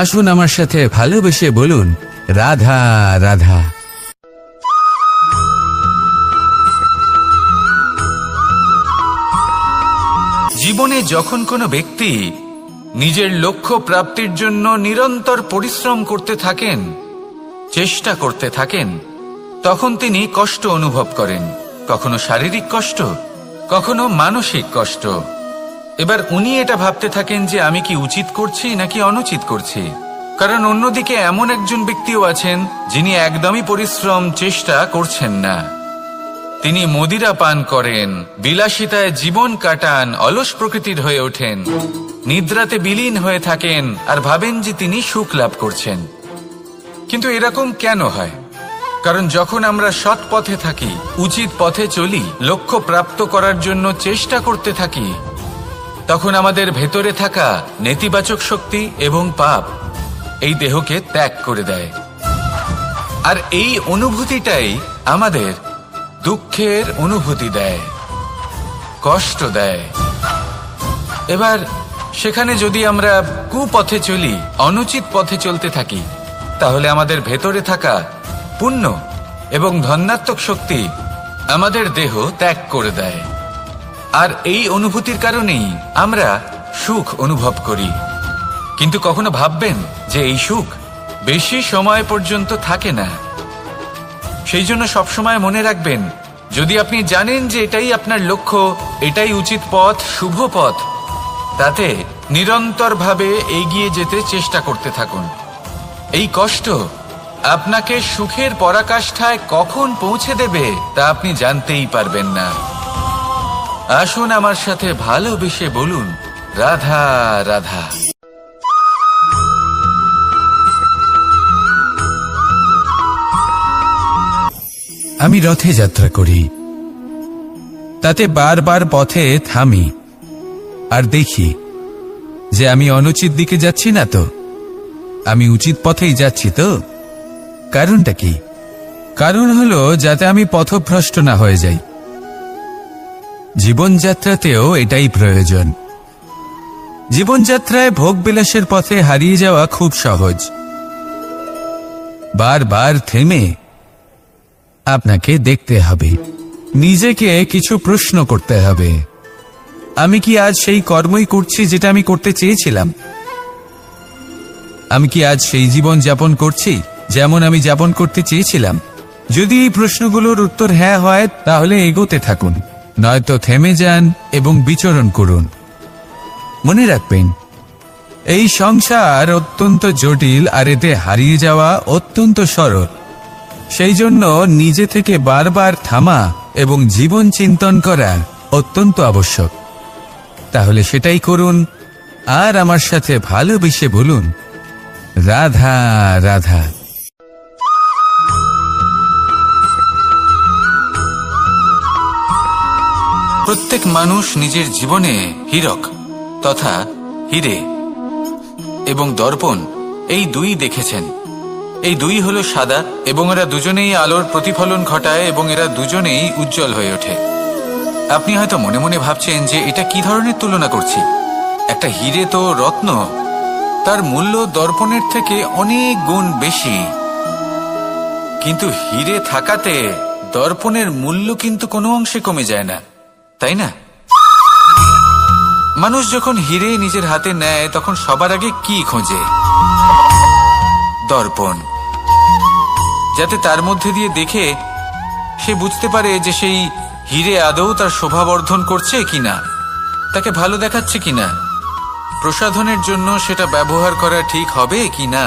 আসুন আমার সাথে ভালোবেসে বলুন, রাধা রাধা। জীবনে যখন কোনো ব্যক্তি নিজের লক্ষ্য প্রাপ্তির জন্য নিরন্তর পরিশ্রম করতে থাকেন, চেষ্টা করতে থাকেন, তখন তিনি কষ্ট অনুভব করেন, কখনো শারীরিক কষ্ট, কখনো মানসিক কষ্ট। এবার উনি এটা ভাবতে থাকেন যে আমি কি উচিত করছি নাকি অনুচিত করছি। কারণ অন্যদিকে এমন একজন ব্যক্তিও আছেন যিনি একদমই পরিশ্রম চেষ্টা করছেন না। তিনি মদিরা পান করেন, বিলাসিতায় জীবন কাটান, অলস প্রকৃতির হয়ে ওঠেন, নিদ্রাতে বিলীন হয়ে থাকেন আর ভাবেন যে তিনি সুখ লাভ করছেন। কিন্তু এরকম কেন হয়? কারণ যখন আমরা সৎ পথে থাকি, উচিত পথে চলি, লক্ষ্য প্রাপ্ত করার জন্য চেষ্টা করতে থাকি, তখন আমাদের ভেতরে থাকা নেতিবাচক শক্তি এবং পাপ এই দেহকে ত্যাগ করে দেয়। আর এই অনুভূতিটাই আমাদের দুঃখের অনুভূতি দেয়, কষ্ট দেয়। এবার সেখানে যদি আমরা কুপথে চলি, অনুচিত পথে চলতে থাকি, তাহলে আমাদের ভেতরে থাকা পুণ্য এবং ধনাত্মক শক্তি আমাদের দেহ ত্যাগ করে দেয়। আর এই অনুভূতির কারণেই আমরা সুখ অনুভব করি। কিন্তু কখনো ভাববেন যে এই সুখ বেশি সময় পর্যন্ত থাকে না। সেই জন্য সবসময় মনে রাখবেন, যদি আপনি জানেন যে এটাই আপনার লক্ষ্য, এটাই উচিত পথ, শুভ পথ, তাতে নিরন্তরভাবে এগিয়ে যেতে চেষ্টা করতে থাকুন। এই কষ্ট আপনাকে সুখের পরাকাষ্ঠায় কখন পৌঁছে দেবে তা আপনি জানতেই পারবেন না। আসুন আমার সাথে ভালোবেসে বলুন, রাধা রাধা। আমি রথে যাত্রা করি, তাতে বারবার পথে থামি আর দেখি যে আমি অনুচিত দিকে যাচ্ছি না তো, আমি উচিত পথেই যাচ্ছি তো। কারণটা কি? কারণ হলো যাতে আমি পথভ্রষ্ট না হয়ে যাই। জীবনযাত্রাতেও এটাই প্রয়োজন। জীবনযাত্রায় ভোগবিলাসের পথে হারিয়ে যাওয়া খুব সহজ। বারবার থেমে আপনাকে দেখতে হবে, নিজেকে কিছু প্রশ্ন করতে হবে। আমি কি আজ সেই কর্মই করছি যেটা আমি করতে চেয়েছিলাম? আমি কি আজ সেই জীবন যাপন করছি যেমন আমি যাপন করতে চেয়েছিলাম? যদি এই প্রশ্নগুলোর উত্তর হ্যাঁ হয়, তাহলে এগোতে থাকুন, নয়তো থেমে যান এবং বিচরণ করুন। মনে রাখবেন, এই সংসার অত্যন্ত জটিল আর এতে হারিয়ে যাওয়া অত্যন্ত সরল। সেই জন্য নিজে থেকে বারবার থামা এবং জীবন চিন্তন করা অত্যন্ত আবশ্যক। তাহলে সেটাই করুন আর আমার সাথে ভালোবেসে বলুন, রাধা রাধা। প্রত্যেক মানুষ নিজের জীবনে হীরক তথা হিরে এবং দর্পণ এই দুই দেখেছেন। এই দুই হলো সাদা এবং এরা দুজনেই আলোর প্রতিফলন ঘটায় এবং এরা দুজনেই উজ্জ্বল হয়ে ওঠে। আপনি হয়তো মনে মনে ভাবছেন যে এটা কি ধরনের তুলনা করছি। একটা হিরে তো রত্ন, তার মূল্য দর্পণের থেকে অনেক গুণ বেশি। কিন্তু হিরে থাকাতে দর্পণের মূল্য কিন্তু কোনো অংশে কমে যায় না, তাই না? মানুষ যখন হিরে নিজের হাতে নেয় তখন সবার আগে কি খোঁজে? দর্পণ, যাতে তার মধ্যে দিয়ে দেখে সে বুঝতে পারে যে সেই হিরে আদৌ তার শোভা বর্ধন করছে কিনা, তাকে ভালো দেখাচ্ছে কিনা। প্রসাধনের জন্য সেটা ব্যবহার করা ঠিক হবে কি না।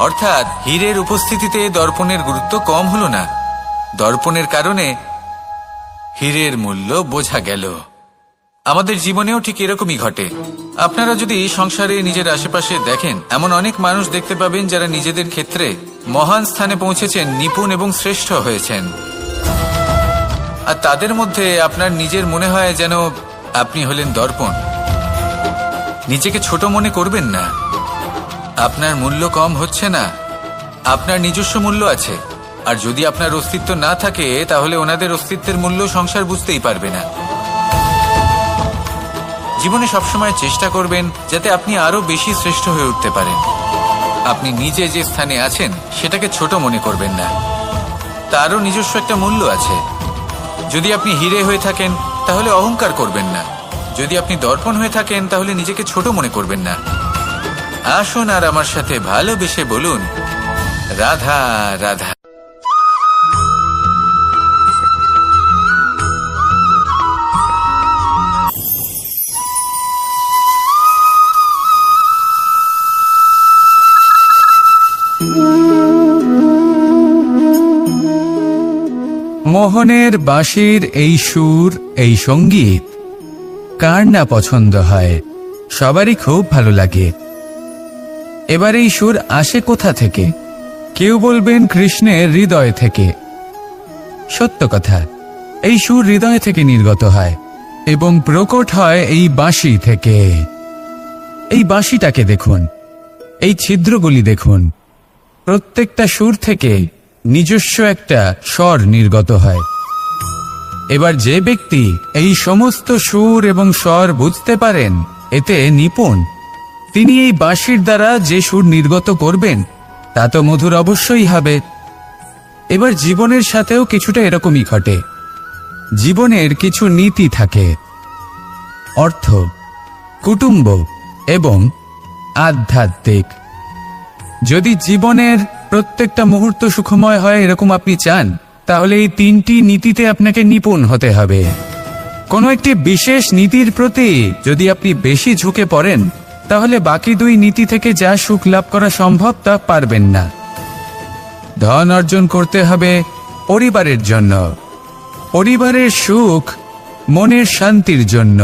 অর্থাৎ হীরের উপস্থিতিতে দর্পণের গুরুত্ব কম হলো না, দর্পণের কারণে হীরের মূল্য বোঝা গেল। আমাদের জীবনেও ঠিক এরকমই ঘটে। আপনারা যদি সংসারে নিজের আশেপাশে দেখেন, এমন অনেক মানুষ দেখতে পাবেন যারা নিজেদের ক্ষেত্রে মহান স্থানে পৌঁছেছেন, নিপুণ এবং শ্রেষ্ঠ হয়েছেন। আর তাদের মধ্যে আপনার নিজের মনে হয় যেন আপনি হলেন দর্পণ। নিজেকে ছোট মনে করবেন না। আপনার মূল্য কম হচ্ছে না, আপনার নিজস্ব মূল্য আছে। আর যদি আপনার অস্তিত্ব না থাকে তাহলে ওনাদের অস্তিত্বের মূল্য সংসার বুঝতেই পারবে না। জীবনে সবসময় চেষ্টা করবেন যাতে আপনি আরো বেশি শ্রেষ্ঠ হয়ে উঠতে পারেন। আপনি নিজে যে স্থানে আছেন সেটাকে ছোট মনে করবেন না, তারও নিজস্ব একটা মূল্য আছে। যদি আপনি হীরে হয়ে থাকেন তাহলে অহংকার করবেন না, যদি আপনি দর্পণ হয়ে থাকেন তাহলে নিজেকে ছোট মনে করবেন না। আসুন আর আমার সাথে ভালোবেসে বলুন, রাধা রাধা। মোহনের বাঁশির এই সুর, এই সঙ্গীত কার না পছন্দ হয়, সবারই খুব ভালো লাগে। এবার এই সুর আসে কোথা থেকে? কেউ বলবেন কৃষ্ণের হৃদয় থেকে। সত্য কথা, এই সুর হৃদয় থেকে নির্গত হয় এবং প্রকট হয় এই বাঁশি থেকে। এই বাঁশিটাকে দেখুন, এই ছিদ্রগুলি দেখুন, প্রত্যেকটা সুর থেকে নিজস্ব একটা স্বর নির্গত হয়। এবার যে ব্যক্তি এই সমস্ত সুর এবং স্বর বুঝতে পারেন, এতে নিপুণ, তিনি এই বাঁশির দ্বারা যে সুর নির্গত করবেন তা তো মধুর অবশ্যই হবে। এবার জীবনের সাথেও কিছুটা এরকমই ঘটে। জীবনের কিছু নীতি থাকে, অর্থ, কুটুম্ব এবং আধ্যাত্মিক। যদি জীবনের প্রত্যেকটা মুহূর্ত সুখময় হয় এরকম আপনি চান, তাহলে এই তিনটি নীতিতে আপনাকে নিপুণ হতে হবে। কোনো একটি বিশেষ নীতির প্রতি যদি আপনি বেশি ঝুঁকে পড়েন, তাহলে বাকি দুই নীতি থেকে যা সুখ লাভ করা সম্ভব তা পারবেন না। ধন অর্জন করতে হবে পরিবারের জন্য, পরিবারের সুখ মনের শান্তির জন্য,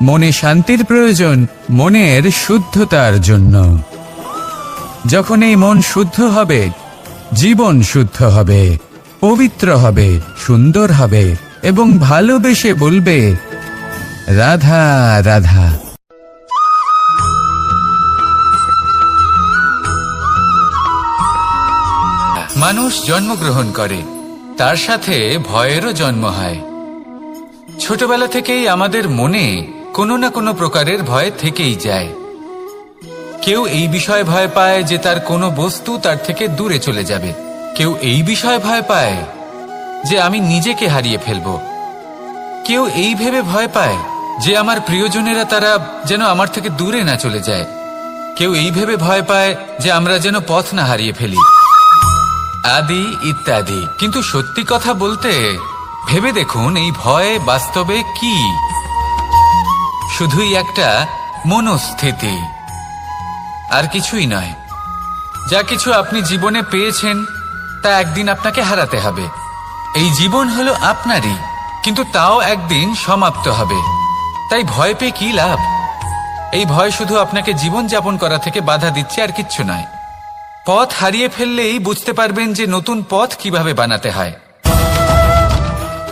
মনে শান্তির প্রয়োজন মনের শুদ্ধতার জন্য। যখন এই মন শুদ্ধ হবে, জীবন শুদ্ধ হবে, পবিত্র হবে, সুন্দর হবে এবং ভালোবেসে বলবে, রাধা রাধা। মানুষ জন্মগ্রহণ করে, তার সাথে ভয়েরও জন্ম হয়। ছোটবেলা থেকেই আমাদের মনে কোনো না কোনো প্রকারের ভয় থেকেই যায়। কেউ এই বিষয়ে ভয় পায় যে তার কোনো বস্তু তার থেকে দূরে চলে যাবে, কেউ এই বিষয়ে ভয় পায় যে আমি নিজেকে হারিয়ে ফেলব, কেউ এই ভেবে ভয় পায় যে আমার প্রিয়জনেরা তারা যেন আমার থেকে দূরে না চলে যায়, কেউ এই ভেবে ভয় পায় যে আমরা যেন পথ না হারিয়ে ফেলি, আদি ইত্যাদি। কিন্তু সত্যি কথা বলতে, ভেবে দেখুন এই ভয় বাস্তবে কি? শুধুই একটা মনস্থিতি, আর কিছুই নয়। যা কিছু আপনি জীবনে পেয়েছেন তা একদিন আপনাকে হারাতে হবে। এই জীবন হলো আপনারই, কিন্তু তাও একদিন সমাপ্ত হবে। তাই ভয় পেয়ে কি লাভ? এই ভয় শুধু আপনাকে জীবন যাপন করা থেকে বাধা দিচ্ছে, আর কিচ্ছু নয়। পথ হারিয়ে ফেললেই বুঝতে পারবেন যে নতুন পথ কিভাবে বানাতে হয়।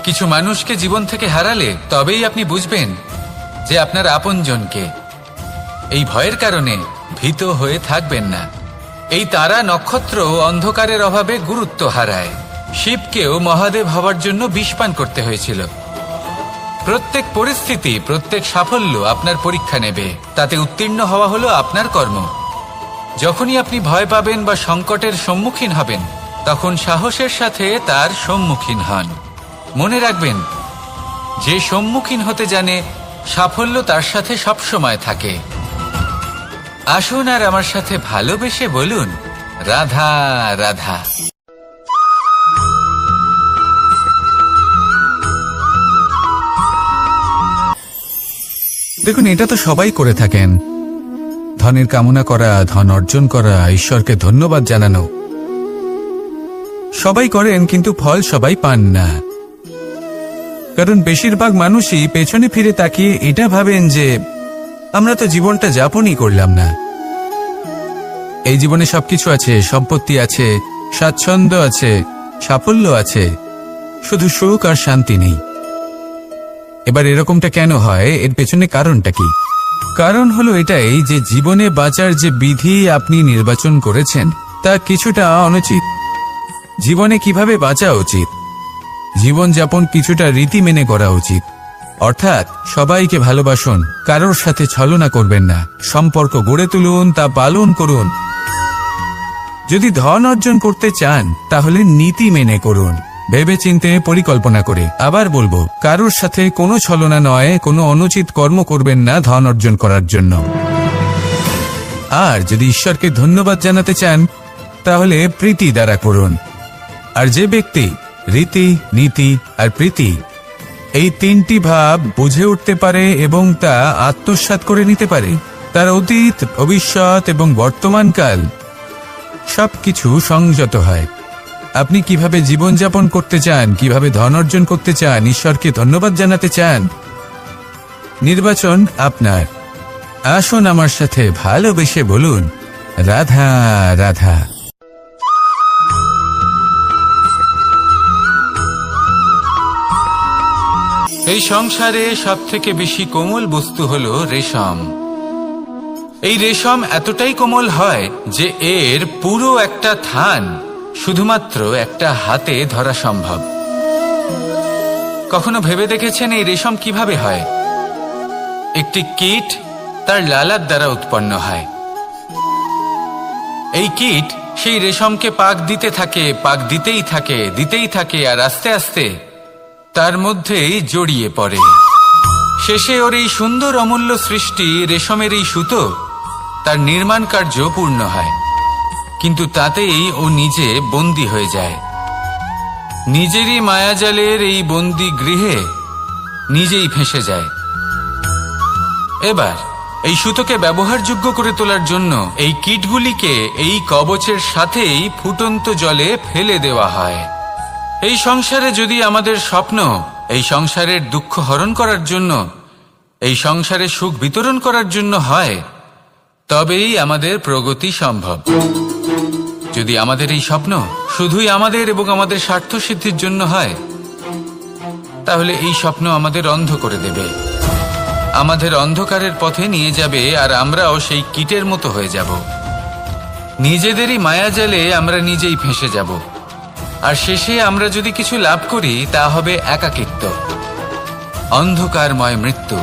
কিছু মানুষকে জীবন থেকে হারালে তবেই আপনি বুঝবেন যে আপনার আপনজনকে। এই ভয়ের কারণে ভীত হয়ে থাকবেন না। এই তারা নক্ষত্র অন্ধকারের অভাবে গুরুত্ব হারায়। শিবকেও মহাদেব হওয়ার জন্য বিষপান করতে হয়েছিল। প্রত্যেক পরিস্থিতি, প্রত্যেক সাফল্য আপনার পরীক্ষা নেবে, তাতে উত্তীর্ণ হওয়া হলো আপনার কর্ম। যখনই আপনি ভয় পাবেন বা সংকটের সম্মুখীন হবেন, তখন সাহসের সাথে তার সম্মুখীন হন। মনে রাখবেন, যে সম্মুখীন হতে জানে সাফল্য তার সাথে সবসময় থাকে। আসুন আর আমার সাথে ভালোবেসে বলুন, রাধা রাধা। দেখুন, এটা তো সবাই করে থাকেন। ধনের কামনা করা, ধন অর্জন করা, ঈশ্বরকে ধন্যবাদ জানানো, সবাই করেন, কিন্তু ফল সবাই পান না। কারণ বেশিরভাগ মানুষই পেছনে ফিরে তাকিয়ে এটা ভাবেন যে আমরা তো জীবনটা যাপনই করলাম না। এই জীবনে সবকিছু আছে, সম্পত্তি আছে, স্বাচ্ছন্দ্য আছে, সাফল্য আছে, শুধু সুখ আর শান্তি নেই। এবার এরকমটা কেন হয়? এর পেছনে কারণটা কি? কারণ হলো এটাই যে জীবনে বাঁচার যে বিধি আপনি নির্বাচন করেছেন তা কিছুটা অনুচিত। জীবনে কিভাবে বাঁচা উচিত, জীবনযাপন কিছুটা রীতি মেনে করা উচিত। অর্থাৎ সবাইকে ভালোবাসুন, কারোর সাথে ছলনা করবেন না, সম্পর্ক গড়ে তুলুন, তা পালন করুন। যদি ধন অর্জন করতে চান তাহলে নীতি মেনে করুন, ভেবেচিন্তে পরিকল্পনা করে। আবার বলবো, কারোর সাথে কোনো ছলনা নয়, কোনো অনুচিত কর্ম করবেন না ধন অর্জন করার জন্য। আর যদি ঈশ্বরকে ধন্যবাদ জানাতে চান তাহলে প্রীতি দ্বারা করুন। আর যে ব্যক্তি রীতি, নীতি আর প্রীতি এই তিনটি ভাব বুঝে উঠতে পারে এবং তা আত্মসাৎ করে নিতে পারে, তার অতীত, ভবিষ্যৎ এবং বর্তমানকাল সবকিছু সংযত হয়। আপনি কিভাবে জীবনযাপন করতে চান, কিভাবে ধন অর্জন করতে চান, ঈশ্বরকে ধন্যবাদ জানাতে চান, নির্বাচন আপনার। আসুন আমার সাথে ভালোবেসে বলুন, রাধা রাধা। এই সংসারে সবথেকে বেশি কোমল বস্তু হলো রেশম। এই রেশম এতটাই কোমল হয় যে এর পুরো একটা থান শুধুমাত্র একটা হাতে ধরা সম্ভব। কখনো ভেবে দেখেছেন এই রেশম কিভাবে হয়? একটি কীট তার লালার দ্বারা উৎপন্ন হয়। এই কীট সেই রেশমকে পাক দিতে থাকে, পাক দিতেই থাকে, আর আস্তে আস্তে তার মধ্যেই জড়িয়ে পড়ে। শেষে ওর এই সুন্দর অমূল্য সৃষ্টি রেশমের এই সুতো তার নির্মাণ কার্য পূর্ণ হয়, কিন্তু তাতেই ও নিজে বন্দী হয়ে যায়। নিজেরই মায়াজালের এই বন্দী গৃহে নিজেই ফেঁসে যায়। এবার এই সুতোকে ব্যবহারযোগ্য করে তোলার জন্য এই কীটগুলিকে এই কবচের সাথেই ফুটন্ত জলে ফেলে দেওয়া হয়। এই সংসারে যদি আমাদের স্বপ্ন এই সংসারের দুঃখ হরণ করার জন্য, এই সংসারে সুখ বিতরণ করার জন্য হয়, তবেই আমাদের প্রগতি সম্ভব। যদি আমাদের এই স্বপ্ন শুধুই আমাদের এবং আমাদের স্বার্থ সিদ্ধির জন্য হয়, তাহলে এই স্বপ্ন আমাদের অন্ধ করে দেবে, আমাদের অন্ধকারের পথে নিয়ে যাবে, আর আমরাও সেই কীটের মতো হয়ে যাব। নিজেদেরই মায়াজালে আমরা নিজেই ফেঁসে যাব, আর শেষে আমরা যদি কিছু লাভ করি তা হবে একাকিত্ব, অন্ধকারময় মৃত্যু।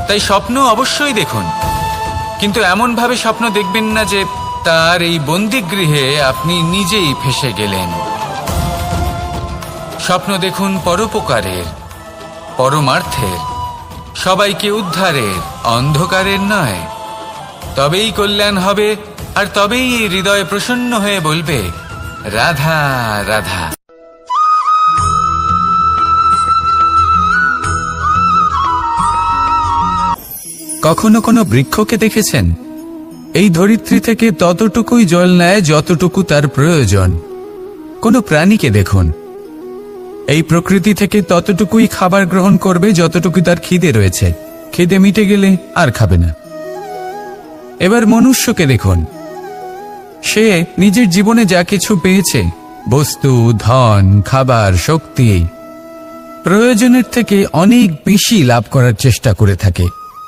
তাই স্বপ্ন অবশ্যই দেখুন, কিন্তু এমনভাবে স্বপ্ন দেখবেন না যে তার এই বন্দিগৃহে আপনি নিজেই ফেঁসে গেলেন। স্বপ্ন দেখুন পরোপকারের, পরমার্থের, সবাইকে উদ্ধারের, অন্ধকারের নয়। তবেই কল্যাণ হবে, আর তবেই এই হৃদয় প্রসন্ন হয়ে বলবে, রাধা রাধা। কখনো কোনো বৃক্ষকে দেখেছেন? এই ধরিত্রী থেকে ততটুকুই জল নেয় যতটুকু তার প্রয়োজন। কোনো প্রাণীকে দেখুন, এই প্রকৃতি থেকে ততটুকুই খাবার গ্রহণ করবে যতটুকু তার খিদে রয়েছে। খিদে মিটে গেলে আর খাবে না। এবার মনুষ্যকে দেখুন, সে নিজের জীবনে যা কিছু পেয়েছে, বস্তু, ধন, খাবার, শক্তি, প্রয়োজনের থেকে অনেক বেশি লাভ করার চেষ্টা করে থাকে।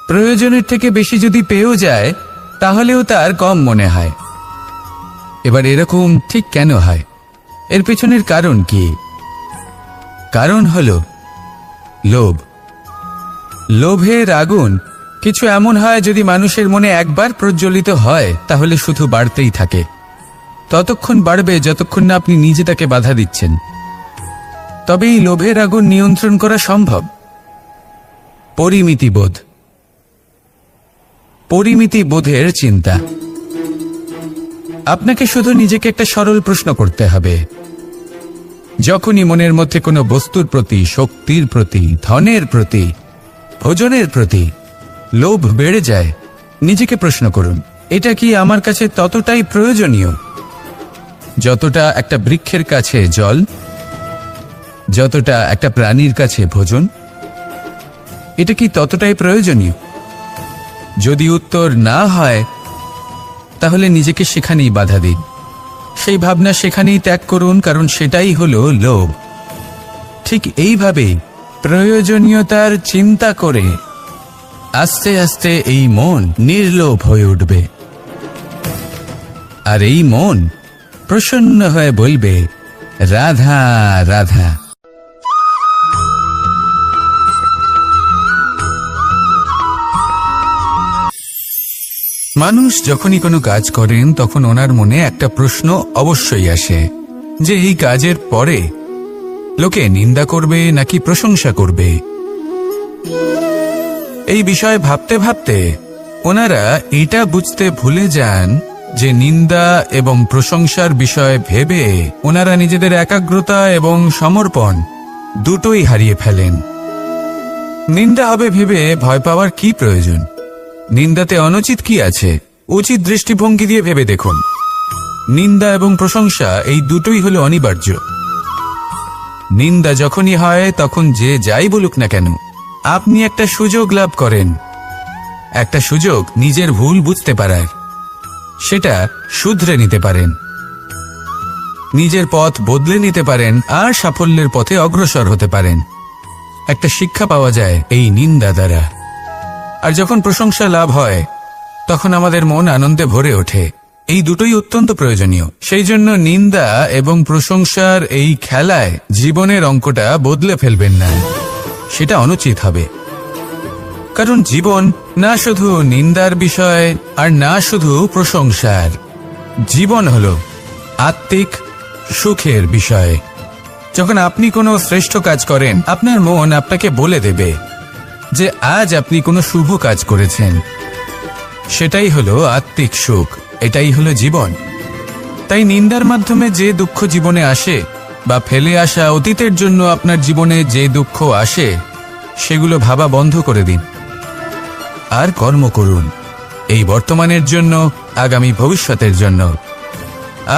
প্রয়োজনের থেকে বেশি যদি পেয়েও যায় তাহলেও তার কম মনে হয়। এবার এরকম ঠিক কেন হয়? এর পেছনের কারণ কি? কারণ হলো লোভ। লোভের আগুন কিছু এমন হয়, যদি মানুষের মনে একবার প্রজ্বলিত হয় তাহলে শুধু বাড়তেই থাকে। ততক্ষণ বাড়বে যতক্ষণ না আপনি নিজে তাকে বাধা দিচ্ছেন। তবে এই লোভের আগুন নিয়ন্ত্রণ করা সম্ভব। পরিমিতিবোধ, পরিমিতিবোধের চিন্তা। আপনাকে শুধু নিজেকে একটা সরল প্রশ্ন করতে হবে। যখনই মনের মধ্যে কোনো বস্তুর প্রতি, শক্তির প্রতি, ধনের প্রতি ভোজনের প্রতি লোভ বেড়ে যায়, নিজেকে প্রশ্ন করুন, এটা কি আমার কাছে ততটাই প্রয়োজনীয় যতটা একটা বৃক্ষের কাছে জল, যতটা একটা প্রাণীর কাছে ভোজন? এটা কি ততটাই প্রয়োজনীয়? যদি উত্তর না হয়, তাহলে নিজেকে সেখানেই বাধা দিন, সেই ভাবনা সেখানেই ত্যাগ করুন, কারণ সেটাই হলো লোভ। ঠিক এইভাবেই প্রয়োজনীয়তার চিন্তা করে আস্তে আস্তে এই মন নির্লোভ হয়ে উঠবে, আর এই মন প্রসন্ন হয়ে বলবে, রাধা রাধা। মানুষ যখনই কোনো কাজ করেন তখন ওনার মনে একটা প্রশ্ন অবশ্যই আসে যে এই কাজের পরে লোকে নিন্দা করবে নাকি প্রশংসা করবে। এই বিষয়ে ভাবতে ভাবতে ওনারা এটা বুঝতে ভুলে যান যে নিন্দা এবং প্রশংসার বিষয় ভেবে ওনারা নিজেদের একাগ্রতা এবং সমর্পণ দুটোই হারিয়ে ফেলেন। নিন্দা হবে ভেবে ভয় পাওয়ার কি প্রয়োজন? নিন্দাতে অনুচিত কি আছে? উচিত দৃষ্টিভঙ্গি দিয়ে ভেবে দেখুন। নিন্দা এবং প্রশংসা এই দুটোই হলো অনিবার্য। নিন্দা যখনই হয় তখন যে যাই বলুক না কেন, আপনি একটা সুযোগ লাভ করেন, একটা সুযোগ নিজের ভুল বুঝতে পারার, সেটা শুধরে নিতে পারেন, নিজের পথ বদলে নিতে পারেন আর সাফল্যের পথে অগ্রসর হতে পারেন। একটা শিক্ষা পাওয়া যায় এই নিন্দা দ্বারা। আর যখন প্রশংসা লাভ হয় তখন আমাদের মন আনন্দে ভরে ওঠে। এই দুটোই অত্যন্ত প্রয়োজনীয়। সেই জন্য নিন্দা এবং প্রশংসার এই খেলায় জীবনের অঙ্কটা বদলে ফেলবেন না, সেটা অনুচিত হবে। কারণ জীবন না শুধু নিন্দার বিষয় আর না শুধু প্রশংসার, জীবন হলো আত্মিক সুখের বিষয়। যখন আপনি কোনো শ্রেষ্ঠ কাজ করেন, আপনার মন আপনাকে বলে দেবে যে আজ আপনি কোনো শুভ কাজ করেছেন। সেটাই হলো আত্মিক সুখ, এটাই হলো জীবন। তাই নিন্দার মাধ্যমে যে দুঃখ জীবনে আসে বা ফেলে আসা অতীতের জন্য আপনার জীবনে যে দুঃখ আসে, সেগুলো ভাবা বন্ধ করে দিন আর কর্ম করুন এই বর্তমানের জন্য, আগামী ভবিষ্যতের জন্য।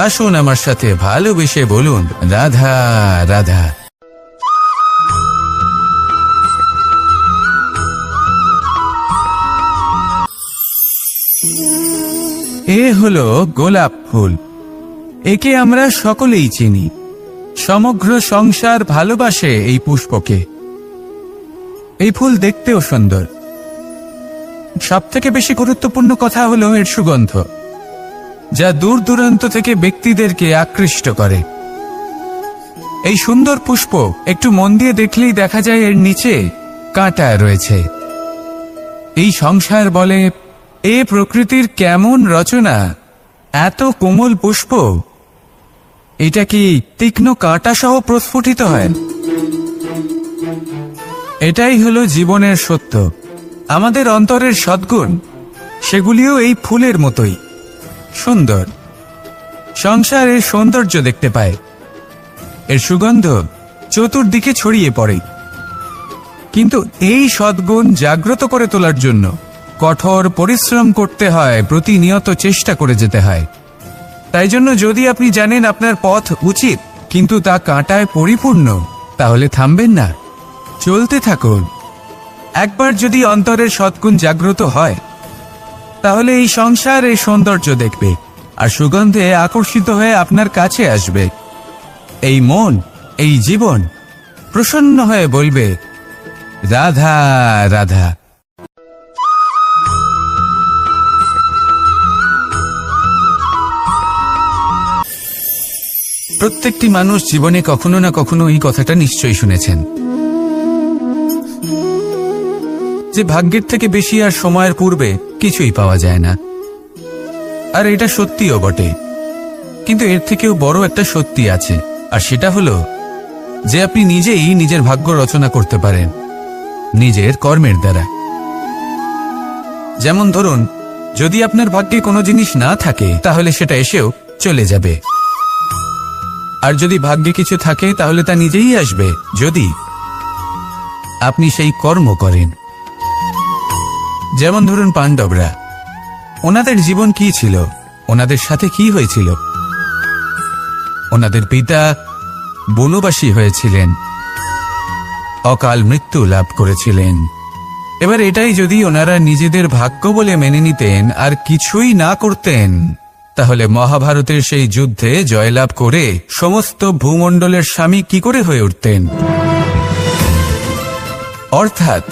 আসুন আমার সাথে ভালোবেসে বলুন, রাধা রাধা। এ হলো গোলাপ ফুল। একে আমরা সকলেই চিনি। সমগ্র সংসার ভালোবাসে এই পুষ্পকে। এই ফুল দেখতেও সুন্দর। সবথেকে বেশি গুরুত্বপূর্ণ কথা হলো এর সুগন্ধ, যা দূর দূরান্ত থেকে ব্যক্তিদেরকে আকৃষ্ট করে। এই সুন্দর পুষ্প একটু মন দিয়ে দেখলেই দেখা যায় এর নিচে কাঁটা রয়েছে। এই সংসার বলে, এ প্রকৃতির কেমন রচনা, এত কোমল পুষ্প, এটা কি তীক্ষ্ণ কাঁটা সহ প্রস্ফুটিত হয়? এটাই হলো জীবনের সত্য। আমাদের অন্তরের সদ্গুণ, সেগুলিও এই ফুলের মতোই সুন্দর। সংসার এর সৌন্দর্য দেখতে পায়, এর সুগন্ধ চতুর্দিকে ছড়িয়ে পড়ে। কিন্তু এই সদ্গুণ জাগ্রত করে তোলার জন্য কঠোর পরিশ্রম করতে হয়, প্রতিনিয়ত চেষ্টা করে যেতে হয়। তাই জন্য যদি আপনি জানেন আপনার পথ উচিত কিন্তু তা কাঁটায় পরিপূর্ণ, তাহলে থামবেন না, চলতে থাকুন। একবার যদি অন্তরের সদ্গুণ জাগ্রত হয়, তাহলে এই সংসার এই সৌন্দর্য দেখবে আর সুগন্ধে আকর্ষিত হয়ে আপনার কাছে আসবে। এই মন, এই জীবন প্রসন্ন হয়ে বলবে, রাধা রাধা। প্রত্যেকটি মানুষ জীবনে কখনো না কখনো এই কথাটা নিশ্চয়ই শুনেছেন যে ভাগ্যের থেকে বেশি আর সময়ের পূর্বে কিছুই পাওয়া যায় না। আর এটা সত্যিও বটে, কিন্তু এর থেকেও বড় একটা সত্যি আছে, আর সেটা হলো যে আপনি নিজেই নিজের ভাগ্য রচনা করতে পারেন নিজের কর্মের দ্বারা। যেমন ধরুন, যদি আপনার ভাগ্যে কোনো জিনিস না থাকে তাহলে সেটা এসেও চলে যাবে, আর যদি ভাগ্যে কিছু থাকে তাহলে তা নিজেই আসবে, যদি আপনি সেই কর্ম করেন। যেমন ধরুন পাণ্ডবরা, ওনাদের জীবন কি ছিল, ওনাদের সাথে কি হয়েছিল? ওনাদের পিতা বনবাসী হয়েছিলেন, অকাল মৃত্যু লাভ করেছিলেন। এবার এটাই যদি ওনারা নিজেদের ভাগ্য বলে মেনে নিতেন আর কিছুই না করতেন, তাহলে মহাভারতের সেই যুদ্ধে জয়লাভ করে সমস্ত ভূমণ্ডলের স্বামী কি করে হয়ে উঠতেন? অর্থাৎ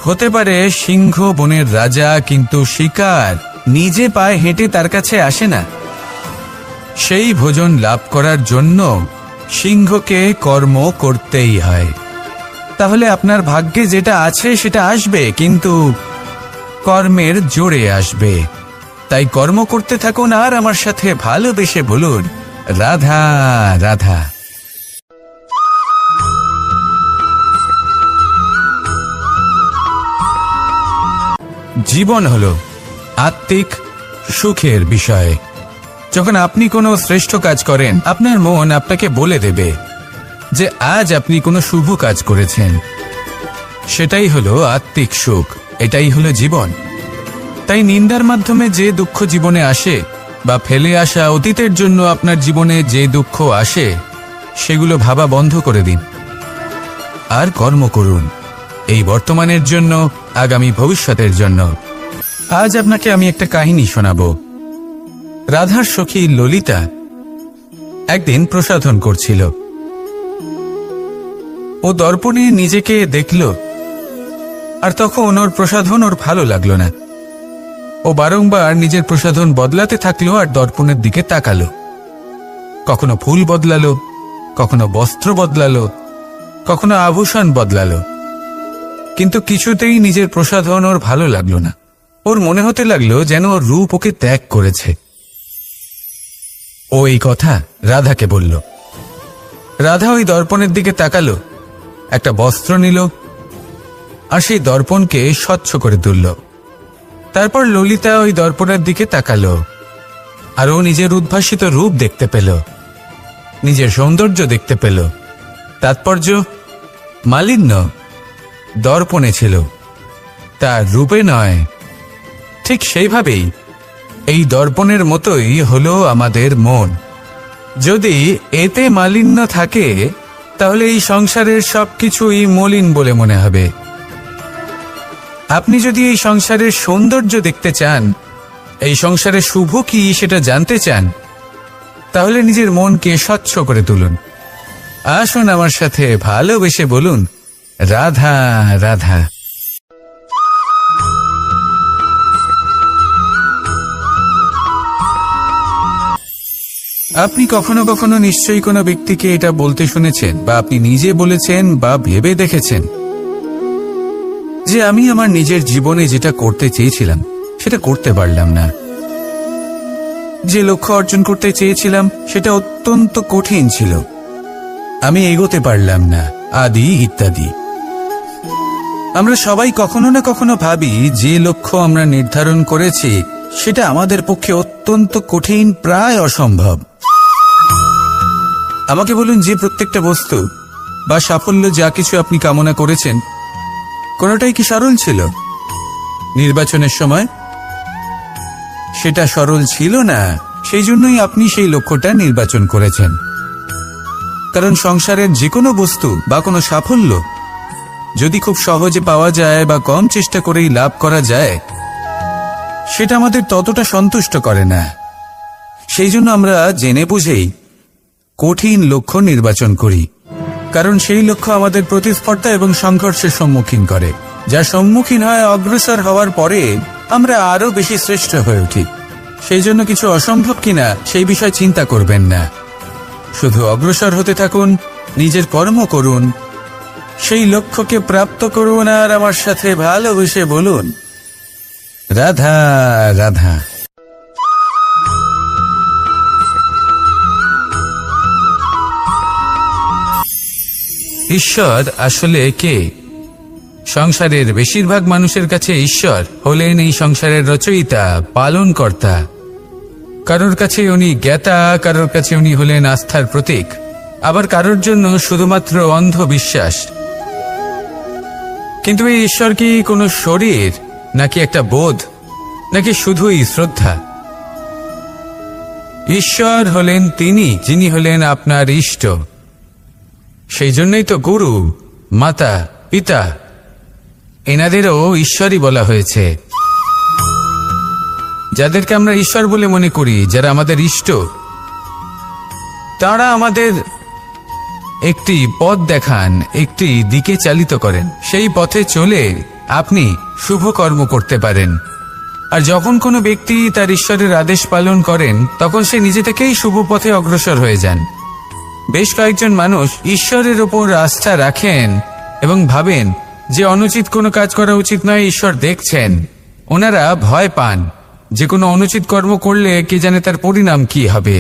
হতে পারে সিংহ বনের রাজা, কিন্তু শিকার নিজে পায়ে হেঁটে তার কাছে আসে না। সেই ভোজন লাভ করার জন্য সিংহকে কর্ম করতেই হয়। তাহলে আপনার ভাগ্যে যেটা আছে সেটা আসবে, কিন্তু কর্মের জোরে আসবে। তাই কর্ম করতে থাকুন আর আমার সাথে ভালোবেসে বলুন, রাধা রাধা। জীবন হলো আত্মিক সুখের বিষয়। যখন আপনি কোনো শ্রেষ্ঠ কাজ করেন, আপনার মন আপনাকে বলে দেবে যে আজ আপনি কোনো শুভ কাজ করেছেন। সেটাই হলো আত্মিক সুখ, এটাই হলো জীবন। তাই নিন্দার মাধ্যমে যে দুঃখ জীবনে আসে, বা ফেলে আসা অতীতের জন্য আপনার জীবনে যে দুঃখ আসে, সেগুলো ভাবা বন্ধ করে দিন আর কর্ম করুন, এই বর্তমানের জন্য, আগামী ভবিষ্যতের জন্য। আজ আপনাকে আমি একটা কাহিনী শোনাবো। রাধার সখী ললিতা একদিন প্রসাধন করছিল। ও দর্পণে নিজেকে দেখল, আর তখন ওর প্রসাধন ওর ভালো লাগলো না। ও বারংবার নিজের প্রসাধন বদলাতে থাকলো আর দর্পণের দিকে তাকালো। কখনো ফুল বদলালো, কখনো বস্ত্র বদলালো, কখনো আভূষণ বদলালো, কিন্তু কিছুতেই নিজের প্রসাধন ওর ভালো লাগলো না। ওর মনে হতে লাগলো যেন ওর রূপ ওকে ত্যাগ করেছে। ও এই কথা রাধাকে বলল। রাধা ওই দর্পণের দিকে তাকালো, একটা বস্ত্র নিল আর সেই দর্পণকে স্বচ্ছ করে তুলল। তারপর ললিতা ওই দর্পণের দিকে তাকালো আর ও নিজের উদ্ভাসিত রূপ দেখতে পেল, নিজের সৌন্দর্য দেখতে পেল। তাৎপর্য মালিন্য দর্পণে ছিল, তার রূপে নয়। ঠিক সেইভাবেই এই দর্পণের মতোই হলো আমাদের মন। যদি এতে মালিন্য থাকে, তাহলে এই সংসারের সবকিছুই মলিন বলে মনে হবে। আপনি যদি এই সংসারের সৌন্দর্য দেখতে চান, এই সংসারের শুভ কি সেটা জানতে চান, তাহলে নিজের মনকে স্বচ্ছ করে তুলুন। আসুন আমার সাথে ভালোবেসে বলুন, রাধা রাধা। আপনি কখনো কখনো নিশ্চয়ই কোনো ব্যক্তিকে এটা বলতে শুনেছেন, বা আপনি নিজে বলেছেন বা ভেবে দেখেছেন যে আমি আমার নিজের জীবনে যেটা করতে চেয়েছিলাম সেটা করতে পারলাম না, যে লক্ষ্য অর্জন করতে চেয়েছিলাম সেটা অত্যন্ত কঠিন ছিল, আমি এগোতে পারলাম না, আদি ইত্যাদি। আমরা সবাই কখনো না কখনো ভাবি যে লক্ষ্য আমরা নির্ধারণ করেছি সেটা আমাদের পক্ষে অত্যন্ত কঠিন, প্রায় অসম্ভব। আমাকে বলুন, যে প্রত্যেকটা বস্তু বা সাফল্য যা কিছু আপনি কামনা করেছেন, কোনোটাই কি সরল ছিল? নির্বাচনের সময় সেটা সরল ছিল না, সেই জন্যই আপনি সেই লক্ষ্যটা নির্বাচন করেছেন। কারণ সংসারের যে কোনো বস্তু বা কোনো সাফল্য যদি খুব সহজে পাওয়া যায় বা কম চেষ্টা করেই লাভ করা যায়, সেটা আমাদের ততটা সন্তুষ্ট করে না। সেই জন্য আমরা জেনে বুঝেই কঠিন লক্ষ্য নির্বাচন করি, কারণ সেই লক্ষ্য আমাদের প্রতিস্পর্ধা এবং সংঘর্ষের সম্মুখীন করে, যা সম্মুখীন হয় অগ্রসর হওয়ার পরে আমরা আরো বেশি শ্রেষ্ঠ হয়ে উঠি। সেই জন্য কিছু অসম্ভব কিনা সেই বিষয় চিন্তা করবেন না, শুধু অগ্রসর হতে থাকুন, নিজের কর্ম করুন, সেই লক্ষ্যকে প্রাপ্ত করুন আর আমার সাথে ভালোবেসে বলুন, রাধা রাধা। ঈশ্বর আসলে কে? সংসারের বেশিরভাগ মানুষের কাছে ঈশ্বর হলেন এই সংসারের রচয়িতা, পালনকর্তা। কারোর কাছে উনি জ্ঞাতা, কারোর কাছে উনি হলেন আস্থার প্রতীক, আবার কারোর জন্য শুধুমাত্র অন্ধ বিশ্বাস। কিন্তু এই ঈশ্বর কি কোনো শরীর নাকি একটা বোধ, নাকি শুধুই শ্রদ্ধা? ঈশ্বর হলেন তিনি যিনি হলেন আপনার ইষ্ট। সেই জন্যই তো গুরু, মাতা, পিতা এনাদেরও ঈশ্বরই বলা হয়েছে। যাদেরকে আমরা ঈশ্বর বলে মনে করি, যারা আমাদের ইষ্ট, তারা আমাদের একটি পথ দেখান, একটি দিকে চালিত করেন। সেই পথে চলে আপনি শুভ কর্ম করতে পারেন। আর যখন কোনো ব্যক্তি তার ঈশ্বরের আদেশ পালন করেন, তখন সে নিজে থেকেই শুভ পথে অগ্রসর হয়ে যান। বেশ কয়েকজন মানুষ ঈশ্বরের ওপর আস্থা রাখেন এবং ভাবেন যে অনুচিত কোনো কাজ করা উচিত নয়, ঈশ্বর দেখছেন। ওনারা ভয় পান যে কোনো অনুচিত কর্ম করলে কে জানে তার পরিণাম কি হবে।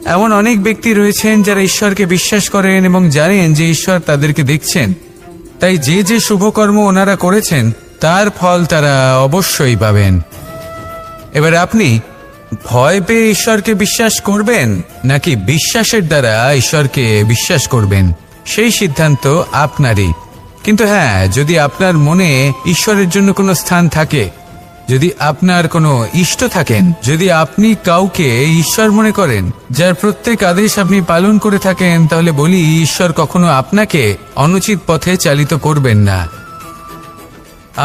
এমন অনেক ব্যক্তি রয়েছেন যারা ঈশ্বরকে বিশ্বাস করেন এবং জানেন যে ঈশ্বর তাদেরকে দেখছেন, তাই যে যে শুভকর্ম ওনারা করেছেন তার ফল তারা অবশ্যই পাবেন। এবার আপনি ভয় পেয়ে ঈশ্বরকে বিশ্বাস করবেন নাকি বিশ্বাসের দ্বারা ঈশ্বরকে বিশ্বাস করবেন, সেই সিদ্ধান্ত আপনারই। কিন্তু হ্যাঁ, যদি আপনার মনে ঈশ্বরের জন্য কোনো স্থান থাকে, যদি আপনার কোনো ইষ্ট থাকেন, যদি আপনি কাউকে ঈশ্বর মনে করেন, যার প্রত্যেক আদেশ আপনি পালন করে থাকেন, তাহলে বলি ঈশ্বর কখনো আপনাকে অনুচিত পথে চালিত করবেন না।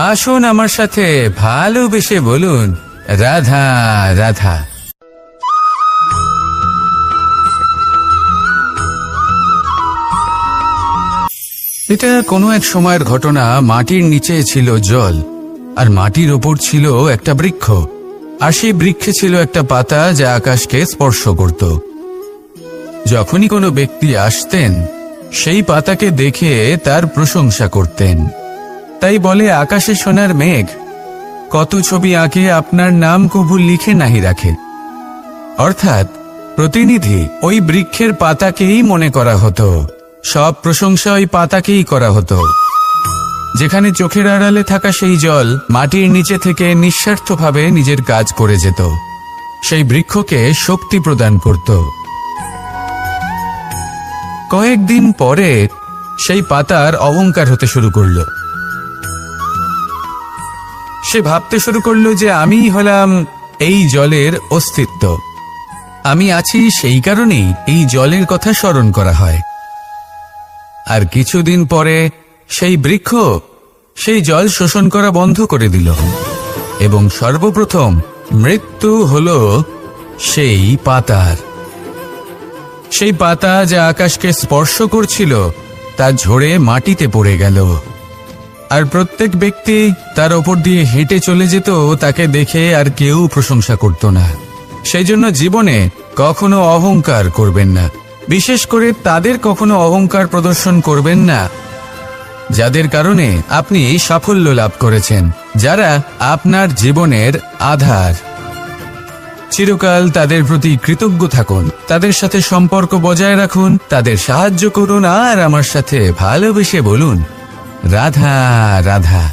আসুন আমার সাথে ভালোবেসে বলুন, রাধা রাধা। এটা কোনো এক সময়ের ঘটনা। মাটির নিচে ছিল জল, আর মাটির ওপর ছিল একটা বৃক্ষ, আর সেই বৃক্ষে ছিল একটা পাতা যা আকাশকে স্পর্শ করত। যখনই কোনো ব্যক্তি আসতেন, সেই পাতাকে দেখে তার প্রশংসা করতেন। তাই বলে, আকাশে সোনার মেঘ কত ছবি আঁকে, আপনার নাম কবু লিখে নাহি রাখে। অর্থাৎ প্রতিনিধি ওই বৃক্ষের পাতাকেই মনে করা হতো, সব প্রশংসা ওই পাতাকেই করা হতো। যেখানে চোখের আড়ালে থাকা সেই জল মাটির নিচে থেকে নিঃস্বার্থভাবে নিজের কাজ করে যেত, সেই বৃক্ষকে শক্তি প্রদান করত। কয়েকদিন পরে সেই পাতার অহংকার হতে শুরু করল। সে ভাবতে শুরু করলো যে আমিই হলাম এই জলের অস্তিত্ব, আমি আছি, সেই কারণেই এই জলের কথা স্মরণ করা হয়। আর কিছুদিন পরে সেই বৃক্ষ সেই জল শোষণ করা বন্ধ করে দিল, এবং সর্বপ্রথম মৃত্যু হলো সেই পাতার। সেই পাতা যা আকাশকে স্পর্শ করছিল তা ঝরে মাটিতে পড়ে গেল, আর প্রত্যেক ব্যক্তি তার ওপর দিয়ে হেঁটে চলে যেত, তাকে দেখে আর কেউ প্রশংসা করত না। সেই জন্য জীবনে কখনো অহংকার করবেন না, বিশেষ করে তাদের কখনো অহংকার প্রদর্শন করবেন না যাদের কারণে আপনি সাফল্য লাভ করেছেন, যারা আপনার জীবনের আধার। চিরকাল তাদের প্রতি কৃতজ্ঞ থাকুন, তাদের সাথে সম্পর্ক বজায় রাখুন, তাদের সাহায্য করুন, আর আমার সাথে ভালোবেসে বলুন, রাধা রাধা।